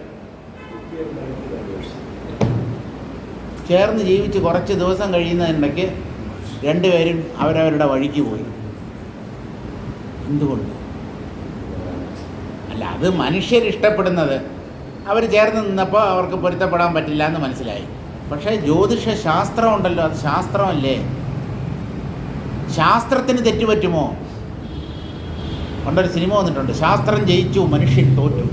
ചേർന്ന് ജീവിച്ച് കുറച്ച് ദിവസം കഴിയുന്നതിനിടയ്ക്ക് രണ്ടുപേരും അവരവരുടെ വഴിക്ക് പോയി. എന്തുകൊണ്ട്? അല്ല, അത് മനുഷ്യരിഷ്ടപ്പെടുന്നത്. അവർ ചേർന്ന് നിന്നപ്പോൾ അവർക്ക് പൊരുത്തപ്പെടാൻ പറ്റില്ല എന്ന് മനസ്സിലായി. പക്ഷേ ജ്യോതിഷ ശാസ്ത്രം ഉണ്ടല്ലോ, അത് ശാസ്ത്രമല്ലേ? ശാസ്ത്രത്തിന് തെറ്റുപറ്റുമോ? പണ്ടൊരു സിനിമ വന്നിട്ടുണ്ട്, ശാസ്ത്രം ജയിച്ചു മനുഷ്യൻ തോറ്റു.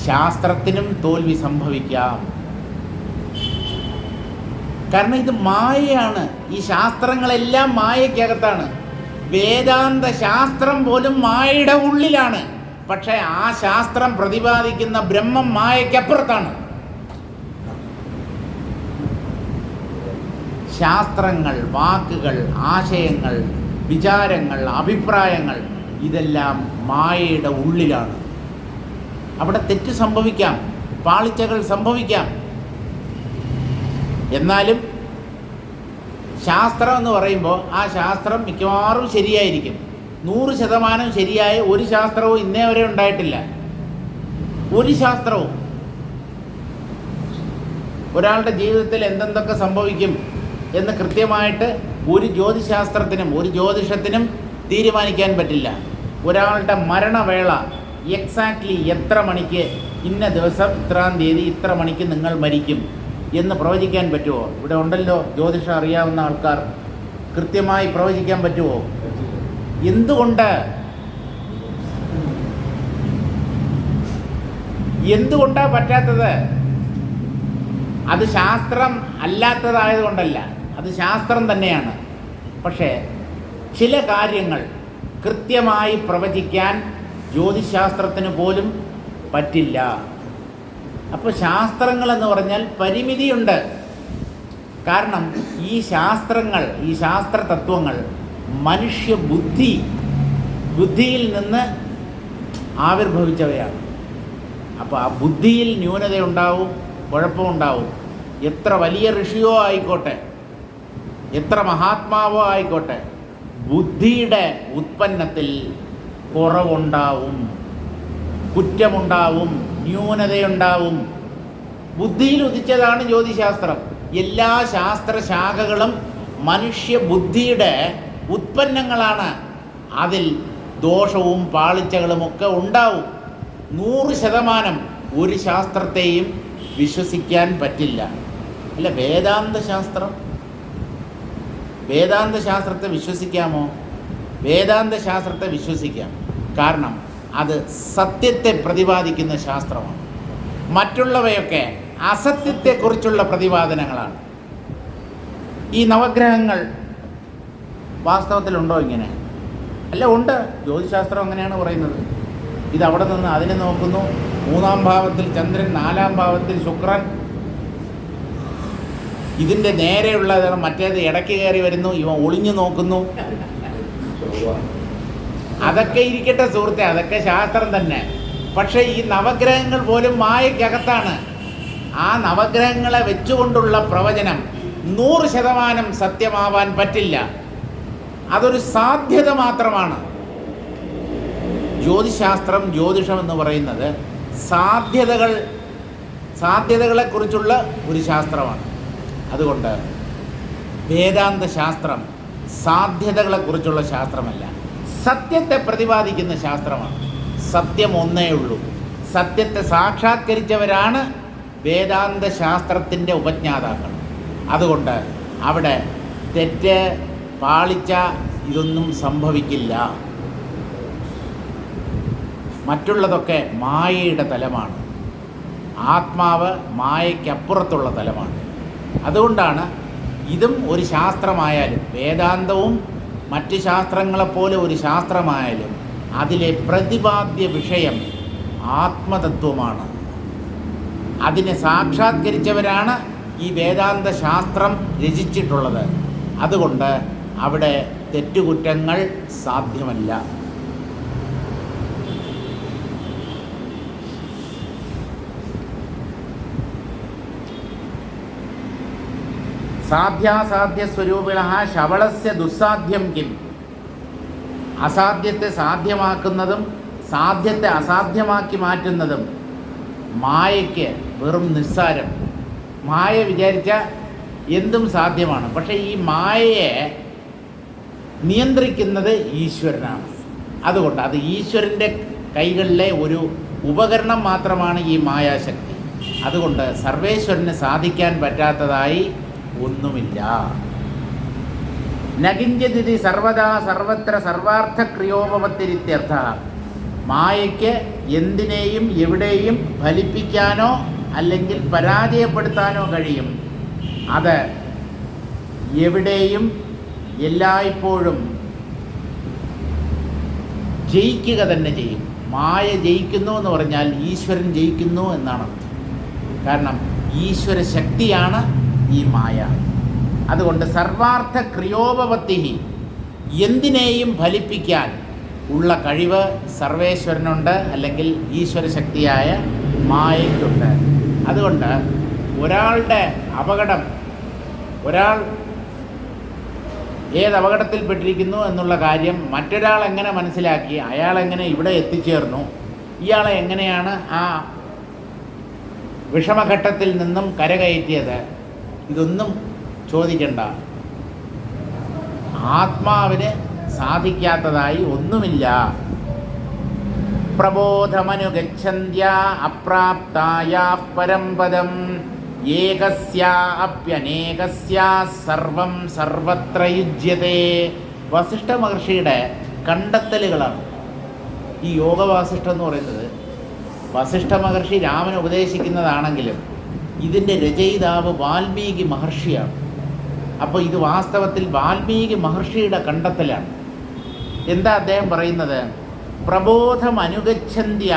ശാസ്ത്രത്തിനും തോൽവി സംഭവിക്കാം. കാരണം ഇത് മായയാണ്. ഈ ശാസ്ത്രങ്ങളെല്ലാം മായയ്ക്കകത്താണ്. വേദാന്ത ശാസ്ത്രം പോലും മായയുടെ ഉള്ളിലാണ്. പക്ഷേ ആ ശാസ്ത്രം പ്രതിപാദിക്കുന്ന ബ്രഹ്മം മായയ്ക്കപ്പുറത്താണ്. ശാസ്ത്രങ്ങൾ, വാക്കുകൾ, ആശയങ്ങൾ, വിചാരങ്ങൾ, അഭിപ്രായങ്ങൾ ഇതെല്ലാം മായയുടെ ഉള്ളിലാണ്. അവിടെ തെറ്റ് സംഭവിക്കാം, പാളിച്ചകൾ സംഭവിക്കാം. എന്നാലും ശാസ്ത്രം എന്ന് പറയുമ്പോൾ ആ ശാസ്ത്രം മിക്കവാറും ശരിയായിരിക്കും. 100% ശരിയായ ഒരു ശാസ്ത്രവും ഇന്നേ വരെ ഉണ്ടായിട്ടില്ല. ഒരു ശാസ്ത്രവും ഒരാളുടെ ജീവിതത്തിൽ എന്തെന്തൊക്കെ സംഭവിക്കും എന്ന് കൃത്യമായിട്ട് ഒരു ജ്യോതിശാസ്ത്രത്തിനും ഒരു ജ്യോതിഷത്തിനും തീരുമാനിക്കാൻ പറ്റില്ല. ഒരാളുടെ മരണവേള എക്സാക്ട്ലി എത്ര മണിക്ക് ഇന്ന ദിവസം ഇത്രാം തീയതി ഇത്ര മണിക്ക് നിങ്ങൾ മരിക്കും എന്ന് പ്രവചിക്കാൻ പറ്റുമോ? ഇവിടെ ഉണ്ടല്ലോ ജ്യോതിഷം അറിയാവുന്ന ആൾക്കാർ. കൃത്യമായി പ്രവചിക്കാൻ പറ്റുമോ? എന്തുകൊണ്ടാണ് പറ്റാത്തത്? അത് ശാസ്ത്രം അല്ലാത്തതായതുകൊണ്ടല്ല, അത് ശാസ്ത്രം തന്നെയാണ്. പക്ഷേ ചില കാര്യങ്ങൾ കൃത്യമായി പ്രവചിക്കാൻ ജ്യോതിശാസ്ത്രത്തിന് പോലും പറ്റില്ല. അപ്പോൾ ശാസ്ത്രങ്ങളെന്ന് പറഞ്ഞാൽ പരിമിതിയുണ്ട്. കാരണം ഈ ശാസ്ത്ര തത്വങ്ങൾ മനുഷ്യ ബുദ്ധിയിൽ നിന്ന് ആവിർഭവിച്ചവയാണ്. അപ്പോൾ ആ ബുദ്ധിയിൽ ന്യൂനതയുണ്ടാവും, കുഴപ്പമുണ്ടാവും. എത്ര വലിയ ഋഷിയോ ആയിക്കോട്ടെ, എത്ര മഹാത്മാവോ ആയിക്കോട്ടെ, ബുദ്ധിയുടെ ഉത്പന്നത്തിൽ കുറവുണ്ടാവും, കുറ്റമുണ്ടാവും, ന്യൂനതയുണ്ടാവും. ബുദ്ധിയിൽ ഉദിച്ചതാണ് ജ്യോതിശാസ്ത്രം. എല്ലാ ശാസ്ത്രശാഖകളും മനുഷ്യ ബുദ്ധിയുടെ ഉത്പന്നങ്ങളാണ്. അതിൽ ദോഷവും പാളിച്ചകളുമൊക്കെ ഉണ്ടാവും. 100% ഒരു ശാസ്ത്രത്തെയും വിശ്വസിക്കാൻ പറ്റില്ല. അല്ല, വേദാന്ത ശാസ്ത്രത്തെ വിശ്വസിക്കാമോ? വേദാന്ത ശാസ്ത്രത്തെ വിശ്വസിക്കാം. കാരണം അത് സത്യത്തെ പ്രതിപാദിക്കുന്ന ശാസ്ത്രമാണ്. മറ്റുള്ളവയൊക്കെ അസത്യത്തെക്കുറിച്ചുള്ള പ്രതിപാദനങ്ങളാണ്. ഈ നവഗ്രഹങ്ങൾ വാസ്തവത്തിലുണ്ടോ ഇങ്ങനെ? അല്ല, ഉണ്ട്. ജ്യോതിശാസ്ത്രം അങ്ങനെയാണ് പറയുന്നത്. ഇതവിടെ നിന്ന് അതിനെ നോക്കുന്നു. 3-ാം ഭാവത്തിൽ ചന്ദ്രൻ, 4-ാം ഭാവത്തിൽ ശുക്രൻ. ഇതിൻ്റെ നേരെയുള്ള മറ്റേത് ഇടയ്ക്ക് കയറി വരുന്നു, ഇവ ഒളിഞ്ഞു നോക്കുന്നു. അതൊക്കെ ഇരിക്കട്ടെ സുഹൃത്തെ, അതൊക്കെ ശാസ്ത്രം തന്നെ. പക്ഷേ ഈ നവഗ്രഹങ്ങൾ പോലും മായയ്ക്കകത്താണ്. ആ നവഗ്രഹങ്ങളെ വെച്ചുകൊണ്ടുള്ള പ്രവചനം 100% സത്യമാവാൻ പറ്റില്ല. അതൊരു സാധ്യത മാത്രമാണ്. ജ്യോതിഷം എന്ന് പറയുന്നത് സാധ്യതകളെക്കുറിച്ചുള്ള ഒരു ശാസ്ത്രമാണ്. അതുകൊണ്ട് വേദാന്ത ശാസ്ത്രം സാധ്യതകളെക്കുറിച്ചുള്ള ശാസ്ത്രമല്ല, സത്യത്തെ പ്രതിപാദിക്കുന്ന ശാസ്ത്രമാണ്. സത്യം ഒന്നേ ഉള്ളൂ. സത്യത്തെ സാക്ഷാത്കരിച്ചവരാണ് വേദാന്ത ശാസ്ത്രത്തിൻ്റെ ഉപജ്ഞാതാക്കൾ. അതുകൊണ്ട് അവിടെ തെറ്റ്, പാളിച്ച ഇതൊന്നും സംഭവിക്കില്ല. മറ്റുള്ളതൊക്കെ മായയുടെ തലമാണ്. ആത്മാവ് മായയ്ക്കപ്പുറത്തുള്ള തലമാണ്. അതുകൊണ്ടാണ് ഇതും ഒരു ശാസ്ത്രമായാലും, വേദാന്തവും മറ്റ് ശാസ്ത്രങ്ങളെപ്പോലെ ഒരു ശാസ്ത്രമായാലും, അതിലെ പ്രതിപാദ്യ വിഷയം ആത്മതത്വമാണ്. അതിനെ സാക്ഷാത്കരിച്ചവരാണ് ഈ വേദാന്ത ശാസ്ത്രം രചിച്ചിട്ടുള്ളത്. അതുകൊണ്ട് അവിടെ തെറ്റുകുറ്റങ്ങൾ സാധ്യമല്ല. സാധ്യാസാധ്യസ്വരൂപിണഃ ശവളസ്യ ദുസ്സാധ്യം കിം. അസാധ്യത്തെ സാധ്യമാക്കുന്നതും സാധ്യത്തെ അസാധ്യമാക്കി മാറ്റുന്നതും മായയ്ക്ക് വെറും നിസ്സാരം. മായ വിചാരിച്ച എന്തും സാധ്യമാണ്. പക്ഷേ ഈ മായയെ നിയന്ത്രിക്കുന്നത് ഈശ്വരനാണ്. അതുകൊണ്ട് അത് ഈശ്വരൻ്റെ കൈകളിലെ ഒരു ഉപകരണം മാത്രമാണ് ഈ മായാശക്തി. അതുകൊണ്ട് സർവേശ്വരന് സാധിക്കാൻ പറ്റാത്തതായി ഒന്നുമില്ല. നകിഞ്ചതിഥി സർവദാ സർവത്ര സർവാർത്ഥക്രിയോപത്തിരിത്യർത്ഥ. മായയ്ക്ക് എന്തിനേയും എവിടെയും ഫലിപ്പിക്കാനോ അല്ലെങ്കിൽ പരാജയപ്പെടുത്താനോ കഴിയും. അത് എവിടെയും എല്ലായ്പ്പോഴും ജയിക്കുക തന്നെ ചെയ്യും. മായ ജയിക്കുന്നു എന്ന് പറഞ്ഞാൽ ഈശ്വരൻ ജയിക്കുന്നു എന്നാണ് അർത്ഥം. കാരണം ഈശ്വര ശക്തിയാണ് ഈ മായ. അതുകൊണ്ട് സർവാർത്ഥ ക്രിയോപപത്തി, എന്തിനേയും ഫലിപ്പിക്കാൻ ഉള്ള കഴിവ് സർവേശ്വരനുണ്ട്, അല്ലെങ്കിൽ ഈശ്വര ശക്തിയായ മായയ്ക്കുണ്ട്. അതുകൊണ്ട് ഒരാളുടെ അപകടം, ഒരാൾ ഏതപകടത്തിൽപ്പെട്ടിരിക്കുന്നു എന്നുള്ള കാര്യം മറ്റൊരാൾ എങ്ങനെ മനസ്സിലാക്കി, അയാളെങ്ങനെ ഇവിടെ എത്തിച്ചേർന്നു, ഇയാളെ എങ്ങനെയാണ് ആ വിഷമഘട്ടത്തിൽ നിന്നും കരകയറ്റിയത്, ഇതൊന്നും ചോദിക്കണ്ട. ആത്മാവിന് സാധിക്കാത്തതായി ഒന്നുമില്ല. പ്രബോധമനുഗച്ഛന്ത്യ അപ്രാപ്തായാഃ പരം പദം ഏകസ്യാ അപ്യനേകസ്യാ സർവം സർവത്ര യുജ്യതേ. വസിഷ്ഠ മഹർഷിയുടെ കണ്ടെത്തലുകളാണ് ഈ യോഗവാസിഷ്ഠം എന്ന് പറയുന്നത്. വസിഷ്ഠ മഹർഷി രാമനെ ഉപദേശിക്കുന്നതാണെങ്കിലും ഇതിൻ്റെ രചയിതാവ് വാൽമീകി മഹർഷിയാണ്. അപ്പോൾ ഇത് വാസ്തവത്തിൽ വാൽമീകി മഹർഷിയുടെ കണ്ടെത്തലാണ്. എന്താ അദ്ദേഹം പറയുന്നത്? പ്രബോധമനുഗച്ഛന്ത്യ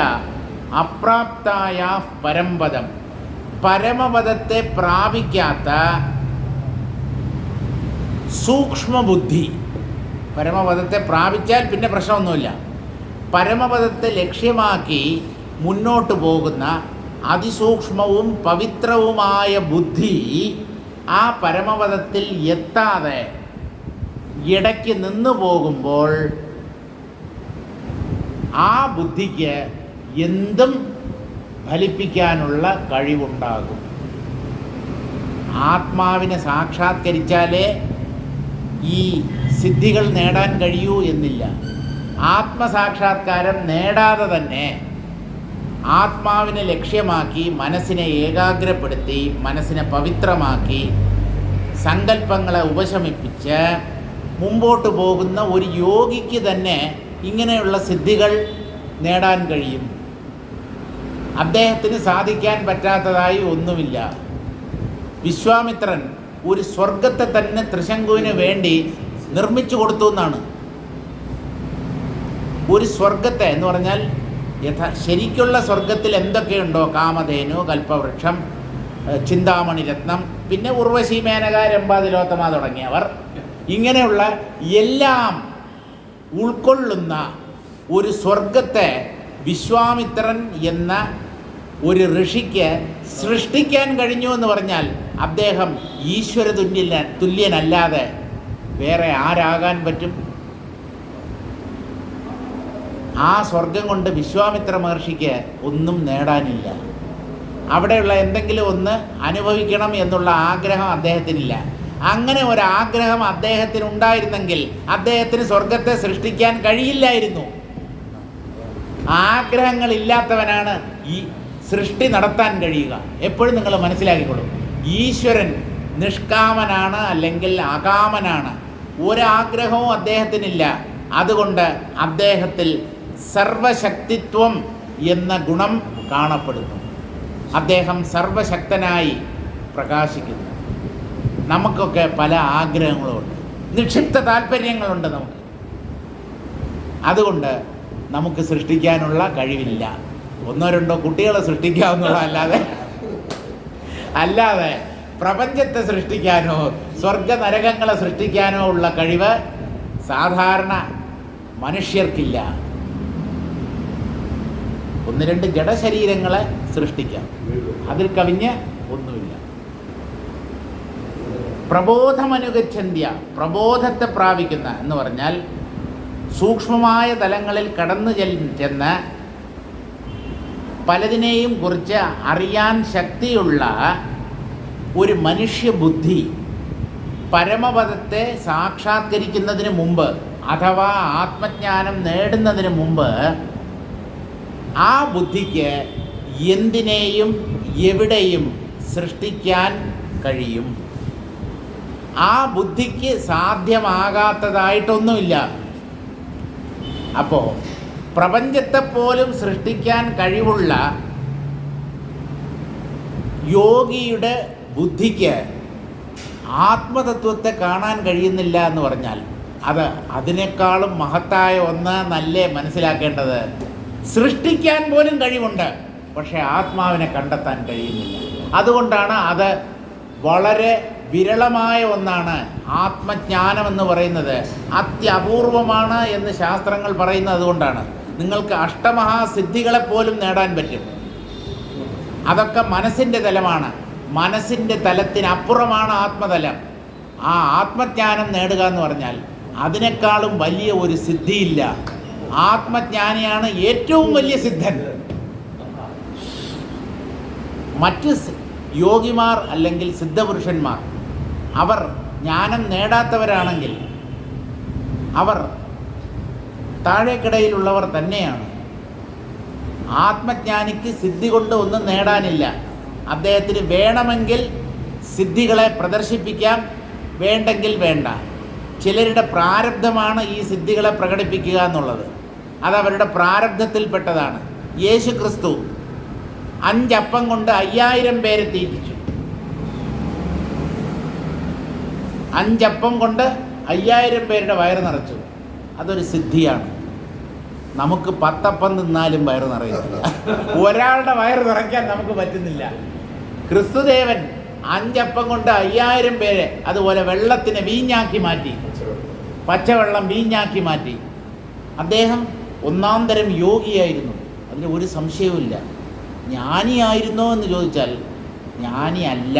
അപ്രാപ്തായാഃ പരംപദം. പരമപദത്തെ പ്രാപിക്കാത്ത സൂക്ഷ്മബുദ്ധി. പരമപദത്തെ പ്രാപിച്ചാൽ പിന്നെ പ്രശ്നമൊന്നുമില്ല. പരമപദത്തെ ലക്ഷ്യമാക്കി മുന്നോട്ട് പോകുന്ന അതിസൂക്ഷ്മവും പവിത്രവുമായ ബുദ്ധി ആ പരമപദത്തിൽ എത്താതെ ഇടയ്ക്ക് നിന്നു പോകുമ്പോൾ ആ ബുദ്ധിക്ക് എന്തും ഫലിപ്പിക്കാനുള്ള കഴിവുണ്ടാകും. ആത്മാവിനെ സാക്ഷാത്കരിച്ചാലേ ഈ സിദ്ധികൾ നേടാൻ കഴിയൂ എന്നില്ല. ആത്മസാക്ഷാത്കാരം നേടാതെ തന്നെ ആത്മാവിനെ ലക്ഷ്യമാക്കി മനസ്സിനെ ഏകാഗ്രപ്പെടുത്തി മനസ്സിനെ പവിത്രമാക്കി സങ്കല്പങ്ങളെ ഉപശമിപ്പിച്ച് മുമ്പോട്ട് പോകുന്ന ഒരു യോഗിക്ക് തന്നെ ഇങ്ങനെയുള്ള സിദ്ധികൾ നേടാൻ കഴിയും. അദ്ദേഹത്തിന് സാധിക്കാൻ പറ്റാത്തതായി ഒന്നുമില്ല. വിശ്വാമിത്രൻ ഒരു സ്വർഗത്തെ തന്നെ ത്രിശങ്കുവിന് വേണ്ടി നിർമ്മിച്ചു കൊടുത്തു എന്നാണ്. ഒരു സ്വർഗത്തെ എന്ന് പറഞ്ഞാൽ ശരിക്കുള്ള സ്വർഗത്തിൽ എന്തൊക്കെയുണ്ടോ, കാമധേനു, കൽപ്പവൃക്ഷം, ചിന്താമണി രത്നം, പിന്നെ ഉർവശി, മേനക, രംഭ, തിലോത്തമ തുടങ്ങിയവർ, ഇങ്ങനെയുള്ള എല്ലാം ഉൾക്കൊള്ളുന്ന ഒരു സ്വർഗത്തെ വിശ്വാമിത്രൻ എന്ന ഒരു ഋഷിക്ക് സൃഷ്ടിക്കാൻ കഴിഞ്ഞു എന്ന് പറഞ്ഞാൽ അദ്ദേഹം ഈശ്വര തുല്യനല്ലാതെ വേറെ ആരാകാൻ പറ്റും? ആ സ്വർഗം കൊണ്ട് വിശ്വാമിത്ര മഹർഷിക്ക് ഒന്നും നേടാനില്ല. അവിടെയുള്ള എന്തെങ്കിലും ഒന്ന് അനുഭവിക്കണം എന്നുള്ള ആഗ്രഹം അദ്ദേഹത്തിനില്ല. അങ്ങനെ ഒരാഗ്രഹം അദ്ദേഹത്തിനുണ്ടായിരുന്നെങ്കിൽ അദ്ദേഹത്തിന് സ്വർഗത്തെ സൃഷ്ടിക്കാൻ കഴിയില്ലായിരുന്നു. ആഗ്രഹങ്ങളില്ലാത്തവനാണ് ഈ സൃഷ്ടി നടത്താൻ കഴിയുക. എപ്പോഴും നിങ്ങൾ മനസ്സിലാക്കിക്കൊള്ളും, ഈശ്വരൻ നിഷ്കാമനാണ് അല്ലെങ്കിൽ അകാമനാണ്. ഒരാഗ്രഹവും അദ്ദേഹത്തിനില്ല. അതുകൊണ്ട് അദ്ദേഹത്തിൽ സർവശക്തിത്വം എന്ന ഗുണം കാണപ്പെടുന്നു. അദ്ദേഹം സർവശക്തനായി പ്രകാശിക്കുന്നു. നമുക്കൊക്കെ പല ആഗ്രഹങ്ങളുമുണ്ട്, നിക്ഷിപ്ത താല്പര്യങ്ങളുണ്ട് നമുക്ക്. അതുകൊണ്ട് നമുക്ക് സൃഷ്ടിക്കാനുള്ള കഴിവില്ല. ഒന്നോ രണ്ടോ കുട്ടികളെ സൃഷ്ടിക്കാവുന്നതല്ലാതെ അല്ലാതെ പ്രപഞ്ചത്തെ സൃഷ്ടിക്കാനോ സ്വർഗ നരകങ്ങളെ സൃഷ്ടിക്കാനോ ഉള്ള കഴിവ് സാധാരണ മനുഷ്യർക്കില്ല. ഒന്ന് രണ്ട് ജഡശരീരങ്ങളെ സൃഷ്ടിക്കാം, അതിൽ കവിഞ്ഞ് ഒന്നുമില്ല. പ്രബോധമനുഗച്ഛന്ത്യ, പ്രബോധത്തെ പ്രാപിക്കുന്ന എന്ന് പറഞ്ഞാൽ സൂക്ഷ്മമായ തലങ്ങളിൽ കടന്നു ചെന്ന് പലതിനെയും കുറിച്ച് അറിയാൻ ശക്തിയുള്ള ഒരു മനുഷ്യബുദ്ധി പരമപദത്തെ സാക്ഷാത്കരിക്കുന്നതിന് മുമ്പ് അഥവാ ആത്മജ്ഞാനം നേടുന്നതിന് മുമ്പ് ആ ബുദ്ധിക്ക് എന്തിനേയും എവിടെയും സൃഷ്ടിക്കാൻ കഴിയും. ആ ബുദ്ധിക്ക് സാധ്യമാകാത്തതായിട്ടൊന്നുമില്ല. അപ്പോൾ പ്രപഞ്ചത്തെപ്പോലും സൃഷ്ടിക്കാൻ കഴിവുള്ള യോഗിയുടെ ബുദ്ധിക്ക് ആത്മതത്വത്തെ കാണാൻ കഴിയുന്നില്ല എന്ന് പറഞ്ഞാൽ അതിനേക്കാളും മഹത്തായ ഒന്ന് നല്ലേ മനസ്സിലാക്കേണ്ടത്. സൃഷ്ടിക്കാൻ പോലും കഴിവുണ്ട്, പക്ഷേ ആത്മാവിനെ കണ്ടെത്താൻ കഴിയുന്നില്ല. അതുകൊണ്ടാണ് അത് വളരെ വിരളമായ ഒന്നാണ്. ആത്മജ്ഞാനം എന്ന് പറയുന്നത് അത്യപൂർവമാണ് എന്ന് ശാസ്ത്രങ്ങൾ പറയുന്നത് അതുകൊണ്ടാണ്. നിങ്ങൾക്ക് അഷ്ടമഹാസിദ്ധികളെപ്പോലും നേടാൻ പറ്റും. അതൊക്കെ മനസ്സിൻ്റെ തലമാണ്. മനസ്സിൻ്റെ തലത്തിനപ്പുറമാണ് ആത്മതലം. ആ ആത്മജ്ഞാനം നേടുക എന്ന് പറഞ്ഞാൽ അതിനേക്കാളും വലിയ ഒരു സിദ്ധിയില്ല. ആത്മജ്ഞാനിയാണ് ഏറ്റവും വലിയ സിദ്ധൻ. മറ്റ് യോഗിമാർ അല്ലെങ്കിൽ സിദ്ധപുരുഷന്മാർ അവർ ജ്ഞാനം നേടാത്തവരാണെങ്കിൽ അവർ താഴേക്കിടയിലുള്ളവർ തന്നെയാണ്. ആത്മജ്ഞാനിക്ക് സിദ്ധി കൊണ്ട് ഒന്നും നേടാനില്ല. അദ്ദേഹത്തിന് വേണമെങ്കിൽ സിദ്ധികളെ പ്രദർശിപ്പിക്കാം, വേണ്ടെങ്കിൽ വേണ്ട. ചിലരുടെ പ്രാരബ്ധമാണ് ഈ സിദ്ധികളെ പ്രകടിപ്പിക്കുക എന്നുള്ളത്. അതവരുടെ പ്രാരബ്ധത്തിൽപ്പെട്ടതാണ്. യേശു ക്രിസ്തു 5 അപ്പം കൊണ്ട് 5000 പേരെ തീറ്റിച്ചു. 5 അപ്പം കൊണ്ട് 5000 പേരുടെ വയറ് നിറച്ചു. അതൊരു സിദ്ധിയാണ്. നമുക്ക് 10 അപ്പം തിന്നാലും വയറ് നിറയുന്നില്ല. ഒരാളുടെ വയറ് നിറയ്ക്കാൻ നമുക്ക് പറ്റുന്നില്ല. ക്രിസ്തുദേവൻ 5 അപ്പം കൊണ്ട് 5000 പേരെ അതുപോലെ വെള്ളത്തിനെ വീഞ്ഞാക്കി മാറ്റി, പച്ചവെള്ളം വീഞ്ഞാക്കി മാറ്റി. അദ്ദേഹം ഒന്നാം തരം യോഗിയായിരുന്നു, അതിന് ഒരു സംശയവുമില്ല. ജ്ഞാനിയായിരുന്നോ എന്ന് ചോദിച്ചാൽ ജ്ഞാനിയല്ല.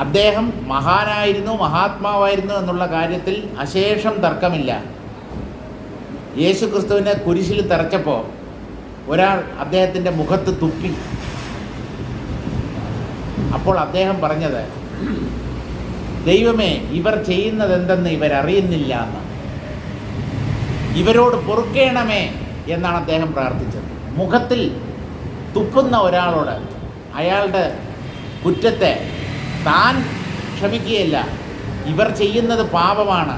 അദ്ദേഹം മഹാനായിരുന്നു, മഹാത്മാവായിരുന്നു എന്നുള്ള കാര്യത്തിൽ അശേഷം തർക്കമില്ല. യേശു ക്രിസ്തുവിനെ കുരിശിൽ തറച്ചപ്പോൾ ഒരാൾ അദ്ദേഹത്തിൻ്റെ മുഖത്ത് തുപ്പി. അപ്പോൾ അദ്ദേഹം പറഞ്ഞത്, ദൈവമേ, ഇവർ ചെയ്യുന്നത് എന്തെന്ന് ഇവരറിയുന്നില്ല എന്ന്. ഇവരോട് പൊറുക്കേണമേ എന്നാണ് അദ്ദേഹം പ്രാർത്ഥിച്ചത്. മുഖത്തിൽ തുപ്പുന്ന ഒരാളോട് അയാളുടെ കുറ്റത്തെ താൻ ക്ഷമിക്കുകയില്ല. ഇവർ ചെയ്യുന്നത് പാപമാണ്,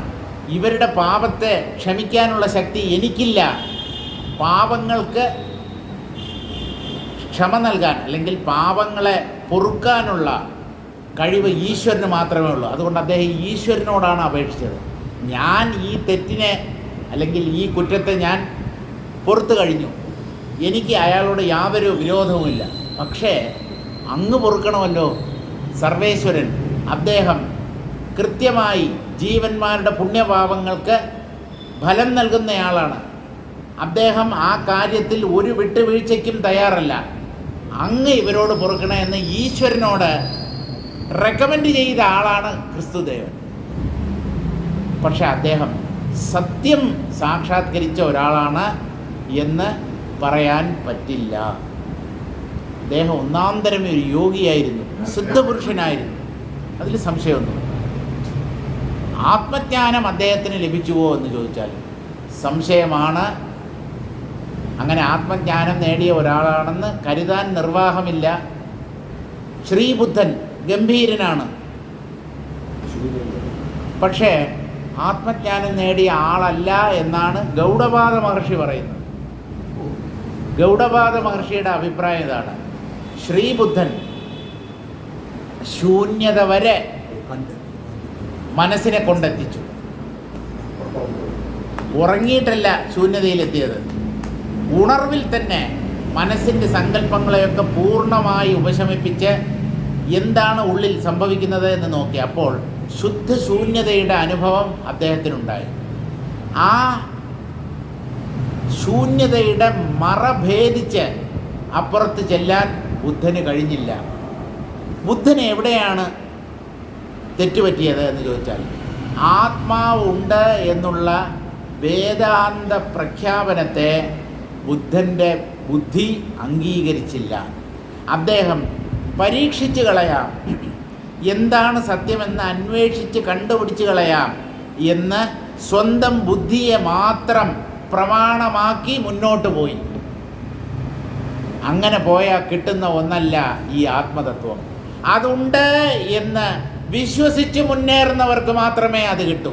ഇവരുടെ പാപത്തെ ക്ഷമിക്കാനുള്ള ശക്തി എനിക്കില്ല. പാപങ്ങൾക്ക് ക്ഷമ നൽകാൻ അല്ലെങ്കിൽ പാപങ്ങളെ പൊറുക്കാനുള്ള കഴിവ് ഈശ്വരന് മാത്രമേ ഉള്ളൂ. അതുകൊണ്ട് അദ്ദേഹം ഈശ്വരനോടാണ് അപേക്ഷിച്ചത്. ഞാൻ ഈ തെറ്റിനെ അല്ലെങ്കിൽ ഈ കുറ്റത്തെ ഞാൻ പൊറുത്തു കഴിഞ്ഞു, എനിക്ക് അയാളോട് യാതൊരു വിരോധവുമില്ല. പക്ഷേ അങ്ങ് പൊറുക്കണമല്ലോ സർവേശ്വരൻ. അദ്ദേഹം കൃത്യമായി ജീവന്മാരുടെ പുണ്യപാപങ്ങൾക്ക് ഫലം നൽകുന്നയാളാണ്. അദ്ദേഹം ആ കാര്യത്തിൽ ഒരു വിട്ടുവീഴ്ചയ്ക്കും തയ്യാറല്ല. അങ്ങ് ഇവരോട് പൊറുക്കണേ എന്ന് ഈശ്വരനോട് റെക്കമെൻഡ് ചെയ്ത ആളാണ് ക്രിസ്തുദേവൻ. പക്ഷെ അദ്ദേഹം സത്യം സാക്ഷാത്കരിച്ച ഒരാളാണ് എന്ന് പറയാൻ പറ്റില്ല. അദ്ദേഹം ഒന്നാം തരം ഒരു യോഗിയായിരുന്നു, സിദ്ധപുരുഷനായിരുന്നു, അതിൽ സംശയമൊന്നുമില്ല. ആത്മജ്ഞാനം അദ്ദേഹത്തിന് ലഭിച്ചുവോ എന്ന് ചോദിച്ചാൽ സംശയമാണ്. അങ്ങനെ ആത്മജ്ഞാനം നേടിയ ഒരാളാണെന്ന് കരുതാൻ നിർവാഹമില്ല. ശ്രീബുദ്ധൻ ഗംഭീരനാണ്, പക്ഷേ ആത്മജ്ഞാനം നേടിയ ആളല്ല എന്നാണ് ഗൗഡപാദ മഹർഷി പറയുന്നത്. ഗൗഡപാദ മഹർഷിയുടെ അഭിപ്രായം ഇതാണ്: ശ്രീബുദ്ധൻ ശൂന്യത വരെ മനസ്സിനെ കൊണ്ടെത്തിച്ചു. ഉറങ്ങിയിട്ടല്ല ശൂന്യതയിലെത്തിയത്, ഉണർവിൽ തന്നെ മനസ്സിൻ്റെ സങ്കല്പങ്ങളെയൊക്കെ പൂർണ്ണമായി ഉപശമിപ്പിച്ച് എന്താണ് ഉള്ളിൽ സംഭവിക്കുന്നത് എന്ന് നോക്കി. അപ്പോൾ ശുദ്ധ ശൂന്യതയുടെ അനുഭവം അദ്ദേഹത്തിനുണ്ടായി. ആ ശൂന്യതയുടെ മറ ഭേദിച്ച് അപ്പുറത്ത് ചെല്ലാൻ ബുദ്ധന് കഴിഞ്ഞില്ല. ബുദ്ധന് എവിടെയാണ് തെറ്റുപറ്റിയത് എന്ന് ചോദിച്ചാൽ, ആത്മാവുണ്ട് എന്നുള്ള വേദാന്ത പ്രഖ്യാപനത്തെ ബുദ്ധൻ്റെ ബുദ്ധി അംഗീകരിച്ചില്ല. അദ്ദേഹം പരീക്ഷിച്ച് കളയാം, എന്താണ് സത്യമെന്ന് അന്വേഷിച്ച് കണ്ടുപിടിച്ച് കളയാം എന്ന് സ്വന്തം ബുദ്ധിയെ മാത്രം പ്രമാണമാക്കി മുന്നോട്ട് പോയി. അങ്ങനെ പോയാൽ കിട്ടുന്ന ഒന്നല്ല ഈ ആത്മതത്വം. അതുണ്ട് എന്ന് വിശ്വസിച്ച് മുന്നേറുന്നവർക്ക് മാത്രമേ അത് കിട്ടൂ.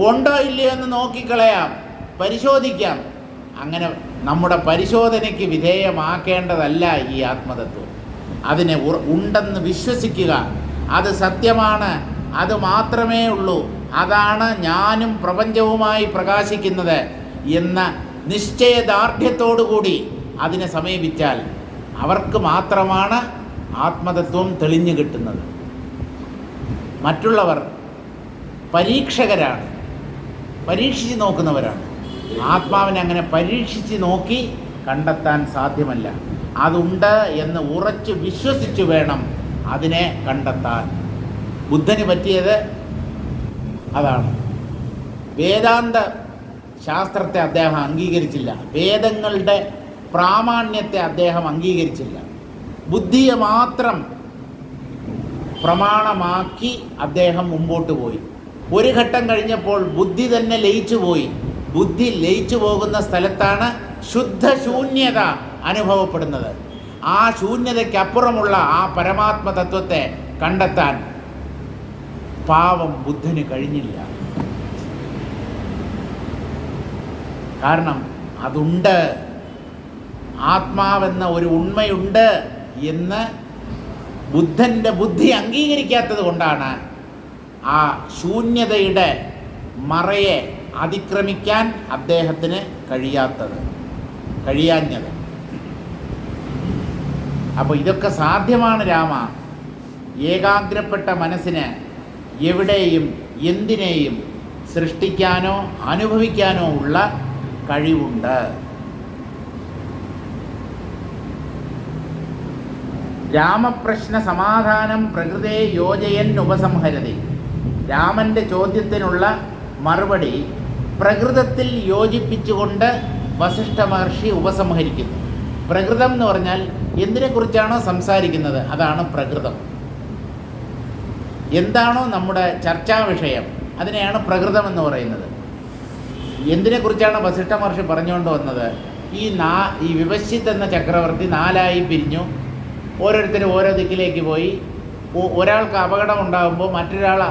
ഉണ്ടോ ഇല്ലയോ എന്ന് നോക്കിക്കളയാം, പരിശോധിക്കാം. അങ്ങനെ നമ്മുടെ പരിശോധനയ്ക്ക് വിധേയമാക്കേണ്ടതല്ല ഈ ആത്മതത്വം. അതിനെ ഉണ്ടെന്ന് വിശ്വസിക്കുക, അത് സത്യമാണ്, അത് മാത്രമേ ഉള്ളൂ, അതാണ് ഞാനും പ്രപഞ്ചവുമായി പ്രകാശിക്കുന്നത് എന്ന നിശ്ചയദാർഢ്യത്തോടുകൂടി അതിനെ സമീപിച്ചാൽ അവർക്ക് മാത്രമാണ് ആത്മതത്വം തെളിഞ്ഞു കിട്ടുന്നത്. മറ്റുള്ളവർ പരീക്ഷകരാണ്, പരീക്ഷിച്ച് നോക്കുന്നവരാണ്. ആത്മാവിനെ അങ്ങനെ പരീക്ഷിച്ച് നോക്കി കണ്ടെത്താൻ സാധ്യമല്ല. അതുണ്ട് എന്ന് ഉറച്ച് വിശ്വസിച്ചു വേണം അതിനെ കണ്ടെത്താൻ. ബുദ്ധന് പറ്റിയത് അതാണ്. വേദാന്ത ശാസ്ത്രത്തെ അദ്ദേഹം അംഗീകരിച്ചില്ല, വേദങ്ങളുടെ പ്രാമാണ്യത്തെ അദ്ദേഹം അംഗീകരിച്ചില്ല. ബുദ്ധിയെ മാത്രം പ്രമാണമാക്കി അദ്ദേഹം മുമ്പോട്ട് പോയി. ഒരു ഘട്ടം കഴിഞ്ഞപ്പോൾ ബുദ്ധി തന്നെ ലയിച്ചു പോയി. ബുദ്ധി ലയിച്ചു പോകുന്ന സ്ഥലത്താണ് ശുദ്ധശൂന്യത അനുഭവപ്പെടുന്നത്. ആ ശൂന്യതയ്ക്കപ്പുറമുള്ള ആ പരമാത്മ തത്വത്തെ കണ്ടെത്താൻ പാവം ബുദ്ധന് കഴിഞ്ഞില്ല. കാരണം അതുണ്ട്, ആത്മാവെന്ന ഒരു ഉണ്മയുണ്ട് എന്ന് ബുദ്ധൻ്റെ ബുദ്ധി അംഗീകരിക്കാത്തത് കൊണ്ടാണ് ആ ശൂന്യതയുടെ മറയെ അതിക്രമിക്കാൻ അദ്ദേഹത്തിന് കഴിയാഞ്ഞത്. അപ്പോൾ ഇതൊക്കെ സാധ്യമാണ് രാമ. ഏകാഗ്രപ്പെട്ട മനസ്സിന് എവിടെയും എന്തിനേയും സൃഷ്ടിക്കാനോ അനുഭവിക്കാനോ ഉള്ള കഴിവുണ്ട്. രാമപ്രശ്ന സമാധാനം പ്രകൃതേ യോജയൻ ഉപസംഹരതി. രാമൻ്റെ ചോദ്യത്തിനുള്ള മറുപടി പ്രകൃതത്തിൽ യോജിപ്പിച്ചുകൊണ്ട് വസിഷ്ഠ മഹർഷി ഉപസംഹരിക്കുന്നു. പ്രകൃതം എന്ന് പറഞ്ഞാൽ എന്തിനെക്കുറിച്ചാണോ സംസാരിക്കുന്നത് അതാണ് പ്രകൃതം. എന്താണോ നമ്മുടെ ചർച്ചാ വിഷയം അതിനെയാണ് പ്രകൃതം എന്ന് പറയുന്നത്. എന്തിനെക്കുറിച്ചാണ് വസിഷ്ഠ മഹർഷി പറഞ്ഞുകൊണ്ട് വന്നത്? ഈ വിവശ്ചിത് എന്ന ചക്രവർത്തി 4ആയി പിരിഞ്ഞു, ഓരോരുത്തരും ഓരോ ദിക്കിലേക്ക് പോയി. ഒരാൾക്ക് അപകടം ഉണ്ടാകുമ്പോൾ മറ്റൊരാൾ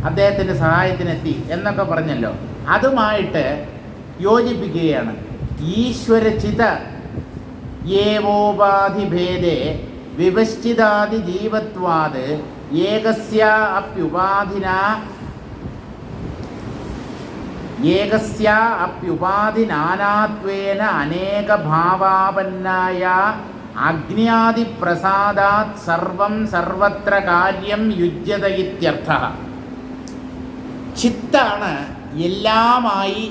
അദ്ദേഹത്തിൻ്റെ സഹായത്തിനെത്തി എന്നൊക്കെ പറഞ്ഞല്ലോ. അതുമായിട്ട് യോജിപ്പിക്കുകയാണ്. ഈശ്വരചിത ഏവോപാധിഭേദേ വിവശ്ചിതാദി ജീവത്വാത് ഏകസ്യാ അപ്യുപാധിനാനാത്വേന അനേകഭാവാപന്നായ അഗ്ന്യാദിപ്രസാദാത് സർവം സർവത്ര കാര്യം യുജ്യത ഇത്യർത്ഥഃ. ചിത്താണ് എല്ലാമായി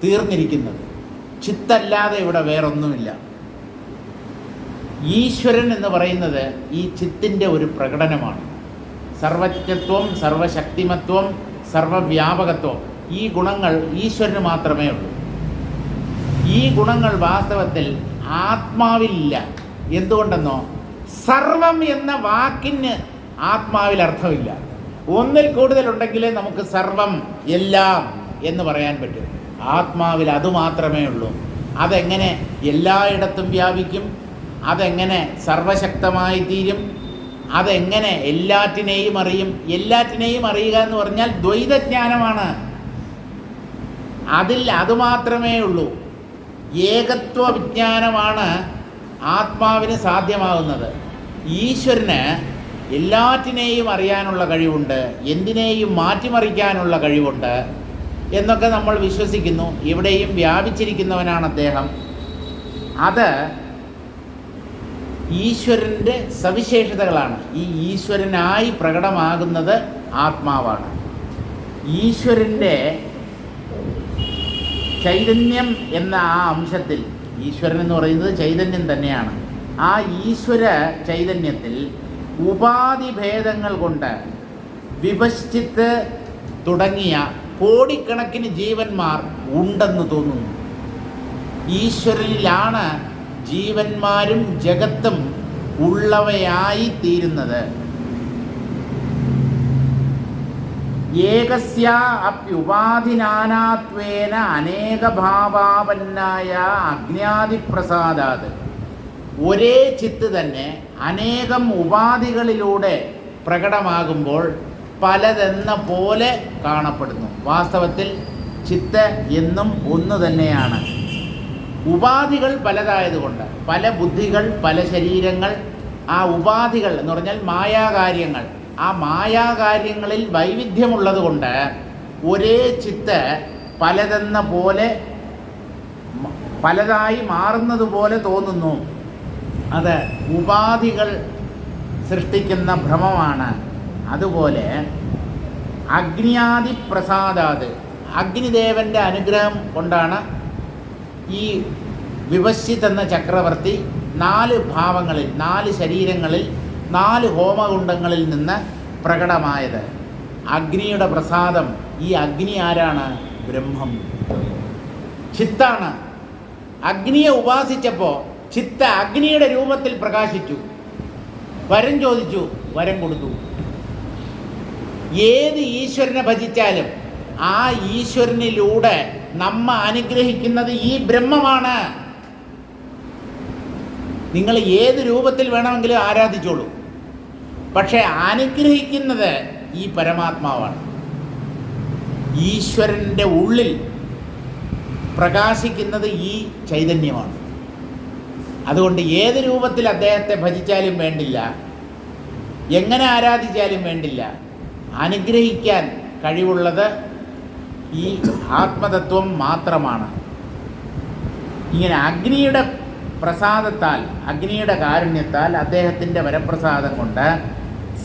തീർന്നിരിക്കുന്നത്. ചിത്തല്ലാതെ ഇവിടെ വേറൊന്നുമില്ല. ഈശ്വരൻ എന്ന് പറയുന്നത് ഈ ചിത്തിൻ്റെ ഒരു പ്രകടനമാണ്. സർവജ്ഞത്വം, സർവശക്തിമത്വം, സർവവ്യാപകത്വം, ഈ ഗുണങ്ങൾ ഈശ്വരന് മാത്രമേ ഉള്ളൂ. ഈ ഗുണങ്ങൾ വാസ്തവത്തിൽ ആത്മാവിലില്ല. എന്തുകൊണ്ടെന്നോ, സർവം എന്ന വാക്കിന് ആത്മാവിൽ അർത്ഥമില്ല. ഒന്നിൽ കൂടുതലുണ്ടെങ്കിലേ നമുക്ക് സർവം, എല്ലാം എന്ന് പറയാൻ പറ്റും. ആത്മാവിൽ അതുമാത്രമേ ഉള്ളൂ. അതെങ്ങനെ എല്ലായിടത്തും വ്യാപിക്കും? അതെങ്ങനെ സർവശക്തമായി തീരും? അതെങ്ങനെ എല്ലാറ്റിനെയും അറിയും? എല്ലാറ്റിനെയും അറിയുക എന്ന് പറഞ്ഞാൽ ദ്വൈതജ്ഞാനമാണ്. അതുമാത്രമേ ഉള്ളൂ. ഏകത്വ വിജ്ഞാനമാണ് ആത്മാവിന് സാധ്യമാകുന്നത്. ഈശ്വരന് എല്ലാറ്റിനെയും അറിയാനുള്ള കഴിവുണ്ട്, എന്തിനേയും മാറ്റിമറിക്കാനുള്ള കഴിവുണ്ട് എന്നൊക്കെ നമ്മൾ വിശ്വസിക്കുന്നു. ഇവിടെയും വ്യാപിച്ചിരിക്കുന്നവനാണ് അദ്ദേഹം. അത് ഈശ്വരൻ്റെ സവിശേഷതകളാണ്. ഈ ഈശ്വരനായി പ്രകടമാകുന്നത് ആത്മാവാണ്. ഈശ്വരൻ്റെ ചൈതന്യം എന്ന ആ അംശത്തിൽ, ഈശ്വരൻ എന്ന് പറയുന്നത് ചൈതന്യം തന്നെയാണ്. ആ ഈശ്വര ചൈതന്യത്തിൽ ഉപാധിഭേദങ്ങൾ കൊണ്ട് വിഭജിച്ച് തുടങ്ങിയ കോടിക്കണക്കിന് ജീവന്മാർ ഉണ്ടെന്ന് തോന്നുന്നു. ഈശ്വരനിലാണ് ജീവന്മാരും ജഗത്തും ഉള്ളവയായി തീരുന്നത്. ഏകസ്യാ അപ്യുപാധിനാനാത്വേന അനേകഭാവാപന്നായ അജ്ഞാതിപ്രസാദാത്. ഒരേ ചിത്ത് തന്നെ അനേകം ഉപാധികളിലൂടെ പ്രകടമാകുമ്പോൾ പലതെന്ന പോലെ കാണപ്പെടുന്നു. വാസ്തവത്തിൽ ചിത്ത് എന്നും ഒന്ന് തന്നെയാണ്. ഉപാധികൾ പലതായതുകൊണ്ട്, പല ബുദ്ധികൾ, പല ശരീരങ്ങൾ, ആ ഉപാധികൾ എന്ന് പറഞ്ഞാൽ മായാകാര്യങ്ങൾ, ആ മായാകാര്യങ്ങളിൽ വൈവിധ്യമുള്ളത് കൊണ്ട് ഒരേ ചിത്ത് പലതെന്ന പോലെ പലതായി മാറുന്നത് പോലെ തോന്നുന്നു. അത് ഉപാധികൾ സൃഷ്ടിക്കുന്ന ഭ്രമമാണ്. അതുപോലെ അഗ്നിയാദിപ്രസാദാത്, അഗ്നിദേവൻ്റെ അനുഗ്രഹം കൊണ്ടാണ് ഈ വിവശ്ചിത് എന്ന ചക്രവർത്തി 4 ഭാവങ്ങളിൽ, 4 ശരീരങ്ങളിൽ, 4 ഹോമകുണ്ഡങ്ങളിൽ നിന്ന് പ്രകടമായത്. അഗ്നിയുടെ പ്രസാദം. ഈ അഗ്നി ആരാണ്? ബ്രഹ്മം, ചിത്താണ്. അഗ്നിയെ ഉപാസിച്ചപ്പോൾ ചിത്ത അഗ്നിയുടെ രൂപത്തിൽ പ്രകാശിച്ചു. വരം ചോദിച്ചു, വരം കൊടുത്തു. ഏത് ഈശ്വരനെ ഭജിച്ചാലും ആ ഈശ്വരനിലൂടെ നമ്മ അനുഗ്രഹിക്കുന്നത് ഈ ബ്രഹ്മമാണ്. നിങ്ങൾ ഏത് രൂപത്തിൽ വേണമെങ്കിലും ആരാധിച്ചോളൂ, പക്ഷെ അനുഗ്രഹിക്കുന്നത് ഈ പരമാത്മാവാണ്. ഈശ്വരൻ്റെ ഉള്ളിൽ പ്രകാശിക്കുന്നത് ഈ ചൈതന്യമാണ്. അതുകൊണ്ട് ഏത് രൂപത്തിൽ അദ്ദേഹത്തെ ഭജിച്ചാലും വേണ്ടില്ല, എങ്ങനെ ആരാധിച്ചാലും വേണ്ടില്ല, അനുഗ്രഹിക്കാൻ കഴിവുള്ളത് ഈ ആത്മതത്വം മാത്രമാണ്. ഇങ്ങനെ അഗ്നിയുടെ പ്രസാദത്താൽ, അഗ്നിയുടെ കാരുണ്യത്താൽ, അദ്ദേഹത്തിൻ്റെ വരപ്രസാദം കൊണ്ട്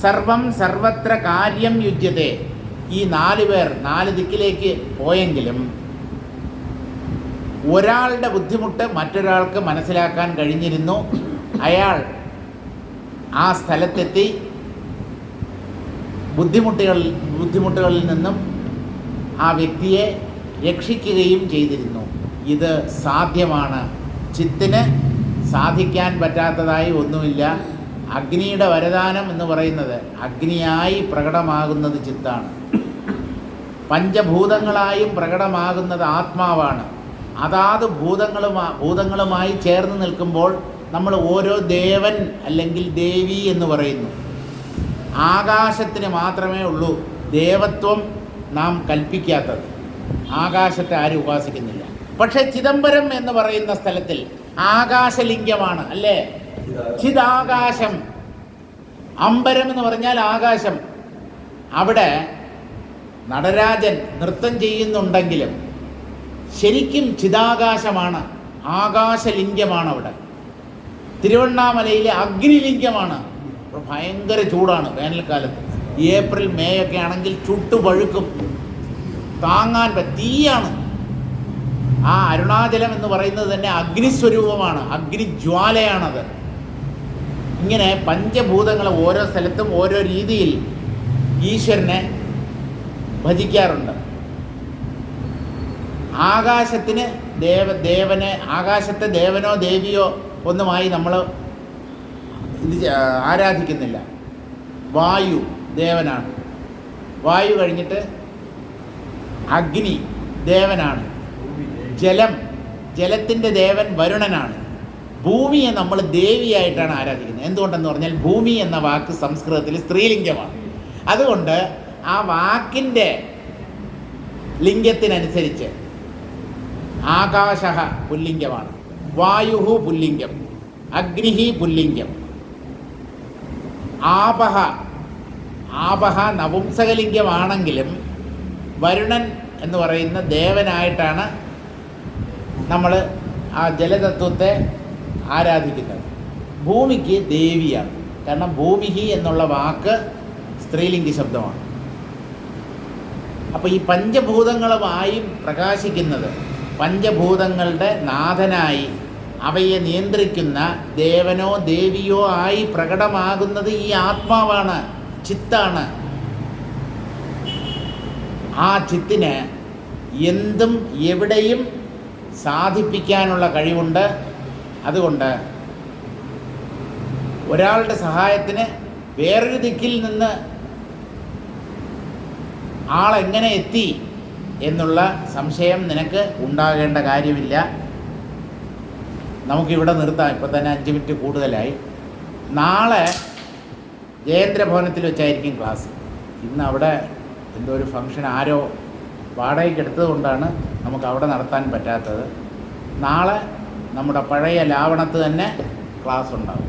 സർവം സർവത്ര കാര്യം യുജ്യത്തെ. ഈ 4 പേർ 4 ദിക്കിലേക്ക് പോയെങ്കിലും ഒരാളുടെ ബുദ്ധിമുട്ട് മറ്റൊരാൾക്ക് മനസ്സിലാക്കാൻ കഴിഞ്ഞിരുന്നു. അയാൾ ആ സ്ഥലത്തെത്തി ബുദ്ധിമുട്ടുകളിൽ നിന്നും ആ വ്യക്തിയെ രക്ഷിക്കുകയും ചെയ്തിരുന്നു. ഇത് സാധ്യമാണ്. ചിത്തിന് സാധിക്കാൻ പറ്റാത്തതായി ഒന്നുമില്ല. അഗ്നിയുടെ വരദാനം എന്ന് പറയുന്നത് അഗ്നിയായി പ്രകടമാകുന്നത് ചിത്താണ്. പഞ്ചഭൂതങ്ങളായും പ്രകടമാകുന്നത് ആത്മാവാണ്. അതാത് ഭൂതങ്ങളുമായി ചേർന്ന് നിൽക്കുമ്പോൾ നമ്മൾ ഓരോ ദേവൻ അല്ലെങ്കിൽ ദേവി എന്ന് പറയുന്നു. ആകാശത്തിന് മാത്രമേ ഉള്ളൂ ദേവത്വം നാം കൽപ്പിക്കാത്തത്. ആകാശത്തെ ആരും ഉപാസിക്കുന്നില്ല. പക്ഷെ ചിദംബരം എന്ന് പറയുന്ന സ്ഥലത്തിൽ ആകാശലിംഗമാണ്, അല്ലേ? ചിദാകാശം. അമ്പരം എന്ന് പറഞ്ഞാൽ ആകാശം. അവിടെ നടരാജൻ നൃത്തം ചെയ്യുന്നുണ്ടെങ്കിലും ശരിക്കും ചിദാകാശമാണ്, ആകാശലിംഗമാണ്. അവിടെ തിരുവണ്ണാമലയിലെ അഗ്നിലിംഗമാണ്. ഭയങ്കര ചൂടാണ് വേനൽക്കാലത്ത്. ഏപ്രിൽ മെയ് ഒക്കെ ആണെങ്കിൽ ചുട്ടുപഴുക്കും, താങ്ങാൻ തീയാണ്. ആ അരുണാചലം എന്ന് പറയുന്നത് തന്നെ അഗ്നിസ്വരൂപമാണ്, അഗ്നിജ്വാലയാണത്. ഇങ്ങനെ പഞ്ചഭൂതങ്ങൾ ഓരോ സ്ഥലത്തും ഓരോ രീതിയിൽ ഈശ്വരനെ ഭജിക്കാറുണ്ട്. ആകാശത്തിന് ദേവനെ ആകാശത്തെ ദേവനോ ദേവിയോ ഒന്നുമായി നമ്മൾ ആരാധിക്കുന്നില്ല. വായു ദേവനാണ്. വായു കഴിഞ്ഞിട്ട് അഗ്നി ദേവനാണ്. ജലത്തിൻ്റെ ദേവൻ വരുണനാണ്. ഭൂമിയെ നമ്മൾ ദേവിയായിട്ടാണ് ആരാധിക്കുന്നത്. എന്തുകൊണ്ടെന്ന് പറഞ്ഞാൽ ഭൂമി എന്ന വാക്ക് സംസ്കൃതത്തിൽ സ്ത്രീലിംഗമാണ്. അതുകൊണ്ട് ആ വാക്കിൻ്റെ ലിംഗത്തിനനുസരിച്ച് ആകാശ പുല്ലിംഗമാണ്, വായു പുല്ലിംഗം, അഗ്നി പുല്ലിംഗം, ആപഹ നപുംസകലിംഗമാണെങ്കിലും വരുണൻ എന്ന് പറയുന്ന ദേവനായിട്ടാണ് നമ്മൾ ആ ജലതത്വത്തെ ആരാധിക്കുന്നത്. ഭൂമിക്ക് ദേവിയാണ്. കാരണം ഭൂമിഹി എന്നുള്ള വാക്ക് സ്ത്രീലിംഗ ശബ്ദമാണ്. അപ്പോൾ ഈ പഞ്ചഭൂതങ്ങളുമായി പ്രകാശിക്കുന്നത്, പഞ്ചഭൂതങ്ങളുടെ നാഥനായി അവയെ നിയന്ത്രിക്കുന്ന ദേവനോ ദേവിയോ ആയി പ്രകടമാകുന്നത് ഈ ആത്മാവാണ്, ചിത്താണ്. ആ ചിത്തിന് എന്തും എവിടെയും സാധിപ്പിക്കാനുള്ള കഴിവുണ്ട്. അതുകൊണ്ട് ഒരാളുടെ സഹായത്തിന് വേറൊരു ദിക്കിൽ നിന്ന് ആളെങ്ങനെ എത്തി എന്നുള്ള സംശയം നിനക്ക് ഉണ്ടാകേണ്ട കാര്യമില്ല. നമുക്കിവിടെ നിർത്താം, ഇപ്പോൾ തന്നെ 5 മിനിറ്റ് കൂടുതലായി. നാളെ ജയേന്ദ്രഭവനത്തിൽ വെച്ചായിരിക്കും ക്ലാസ്. ഇന്ന് അവിടെ എന്തോ ഒരു ഫംഗ്ഷൻ ആരോ വാടകയ്ക്ക് എടുത്തത് കൊണ്ടാണ് നമുക്ക് അവിടെ നടത്താൻ പറ്റാത്തത്. നാളെ നമ്മുടെ പഴയ ലാവണത്ത് തന്നെ ക്ലാസ് ഉണ്ടാകും.